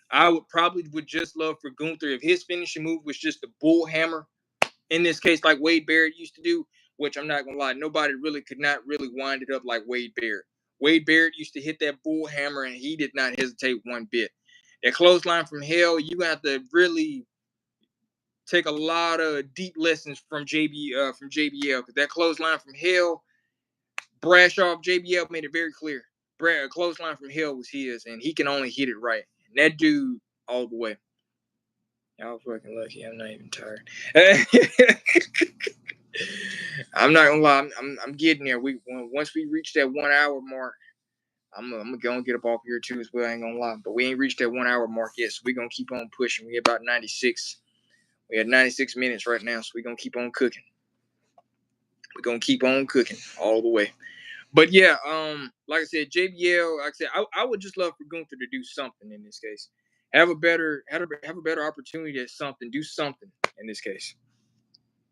I would just love for Gunther if his finishing move was just the bullhammer. In this case, like Wade Barrett used to do, which I'm not gonna lie, nobody really could not really wind it up like Wade Barrett. Wade Barrett used to hit that bull hammer, and he did not hesitate one bit. That clothesline from hell, you have to really take a lot of deep lessons from JBL, because that clothesline from hell, Bradshaw JBL made it very clear. Clothesline from hell was his, and he can only hit it right. And that dude all the way. Y'all fucking lucky. I'm not even tired. I'm not gonna lie. I'm getting there. Once we reach that 1 hour mark, I'm gonna go and get up off here too as well. I ain't gonna lie, but we ain't reached that 1 hour mark yet, so we gonna keep on pushing. We about 96. We at 96 minutes right now, so we gonna keep on cooking. We gonna keep on cooking all the way. But yeah, like I said, JBL. Like I said, I would just love for Gunther to do something in this case. Have a better opportunity at something. Do something in this case.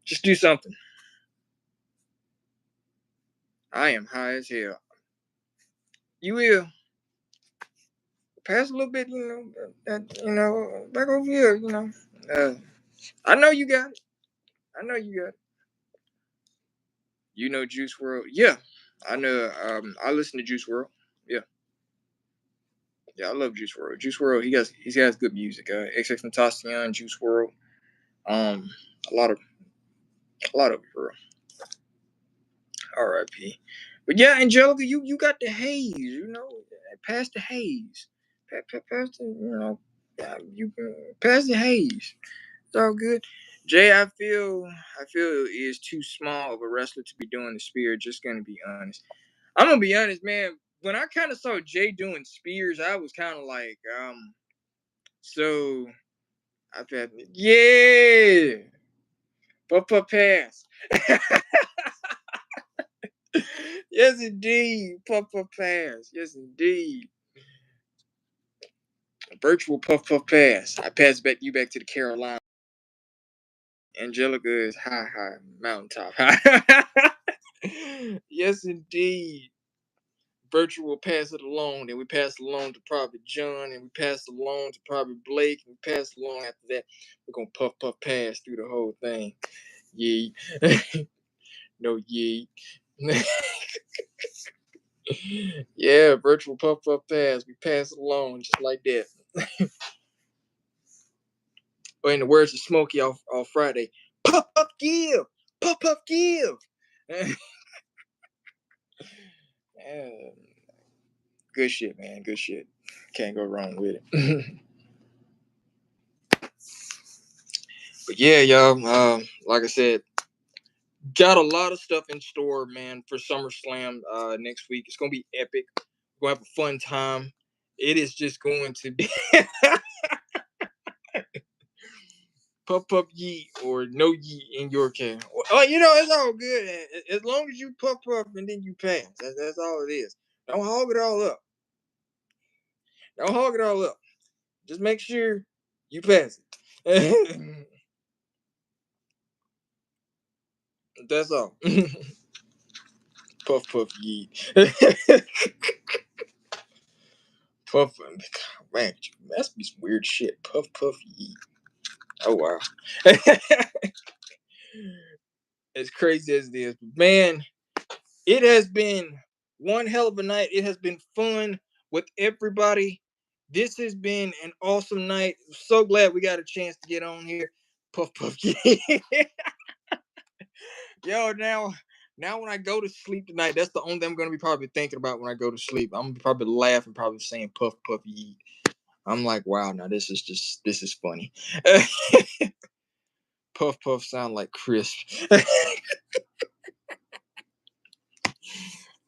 Just do something. I am high as hell. You will pass a little bit, back over here, I know you got it. I know you got it. You know Juice World? Yeah, I know. I listen to Juice World. Yeah, yeah, I love Juice World. Juice World, he has good music. XXXTentacion, Juice World. Um, a lot of it for real. R.I.P. But yeah, Angelica, you got the haze. Pass the haze. Pass the you pass the haze. It's all good. Jay, I feel is too small of a wrestler to be doing the spear. Just gonna be honest. I'm gonna be honest, man. When I kind of saw Jay doing spears, I was kind of like, so I felt, yeah, puff pass. Yes, indeed, puff pass. Yes, indeed. Virtual puff pass. I pass back to the Carolina. Angelica is high mountaintop. Yes, indeed. Virtual pass it along, then we pass it along to probably John, and we pass it along to probably Blake, and we pass it along after that. We're gonna puff pass through the whole thing. Yee. No yee. Yeah, virtual puff pass. We pass it along just like that. Or in the words of Smokey off Friday, puff give, puff give. Good shit, man. Good shit. Can't go wrong with it. But yeah, y'all. Like I said, got a lot of stuff in store, man, for SummerSlam next week. It's gonna be epic. We're gonna have a fun time. It is just going to be puff yeet or no yeet in your case. Well, it's all good. As long as you puff and then you pass. That's all it is. Don't hog it all up. Don't hog it all up. Just make sure you pass it. That's all. Puff yeet. Puff, man, that's be some weird shit. Puff yeet. Oh wow. As crazy as it is, man, it has been one hell of a night. It has been fun with everybody. This has been an awesome night. So glad we got a chance to get on here. Puff Puff. Yo, now when I go to sleep tonight, that's the only thing I'm gonna be probably thinking about when I go to sleep. I'm gonna be probably laughing, probably saying Puff Puff Yeet. I'm like, wow, now this is funny. Puff Puff sound like crisp.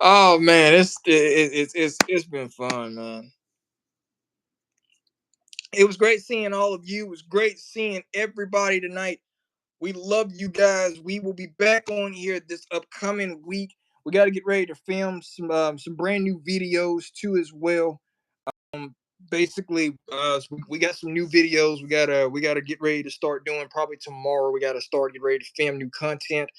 Oh man, it's been fun, man. It was great seeing all of you. It was great seeing everybody tonight. We love you guys. We will be back on here this upcoming week. We got to get ready to film some brand new videos too as well. Basically, we got some new videos. We gotta get ready to start doing probably tomorrow. We gotta get ready to film new content,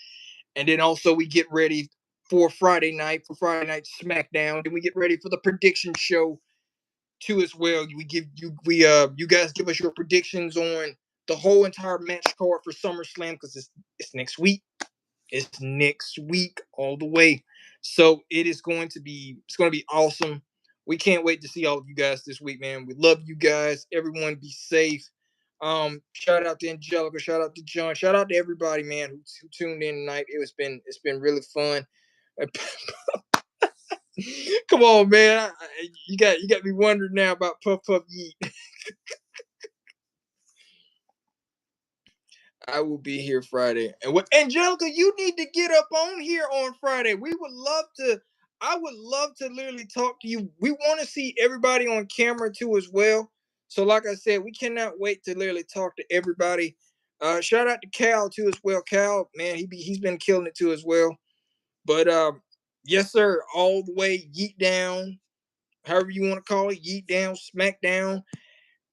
and then also we get ready for Friday night SmackDown. Then we get ready for the prediction show too as well. You guys give us your predictions on the whole entire match card for SummerSlam because it's next week. It's next week all the way. So it's going to be awesome. We can't wait to see all of you guys this week, man. We love you guys. Everyone be safe. Shout out to Angelica, shout out to John, shout out to everybody, man, who tuned in tonight. It's been really fun. Come on, man. You got me wondering now about Puff Puff Yeet. I will be here Friday. And what Angelica, you need to get up on here on Friday. I would love to literally talk to you. We want to see everybody on camera too as well. So like I said, we cannot wait to literally talk to everybody. Shout out to Cal too as well. Cal, man, he's been killing it too as well. But yes, sir, all the way yeet down, however you want to call it, yeet down, smack down.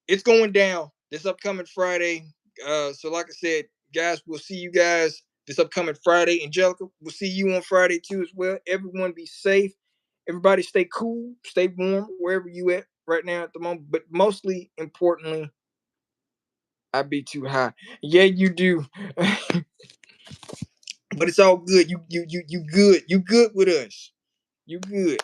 It's going down this upcoming Friday. So like I said, guys, we'll see you guys this upcoming Friday. Angelica, we'll see you on Friday too as well. Everyone be safe. Everybody stay cool, stay warm wherever you at right now at the moment. But mostly importantly, I be too high. Yeah, you do. But it's all good. You good. You good with us. You good.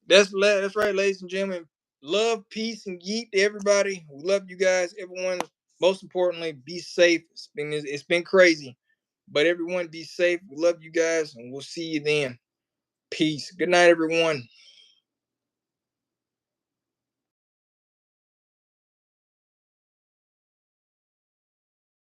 That's right, ladies and gentlemen. Love, peace, and yeet to everybody. We love you guys. Everyone, most importantly, be safe. It's been crazy. But everyone be safe. We love you guys, and we'll see you then. Peace. Good night, everyone.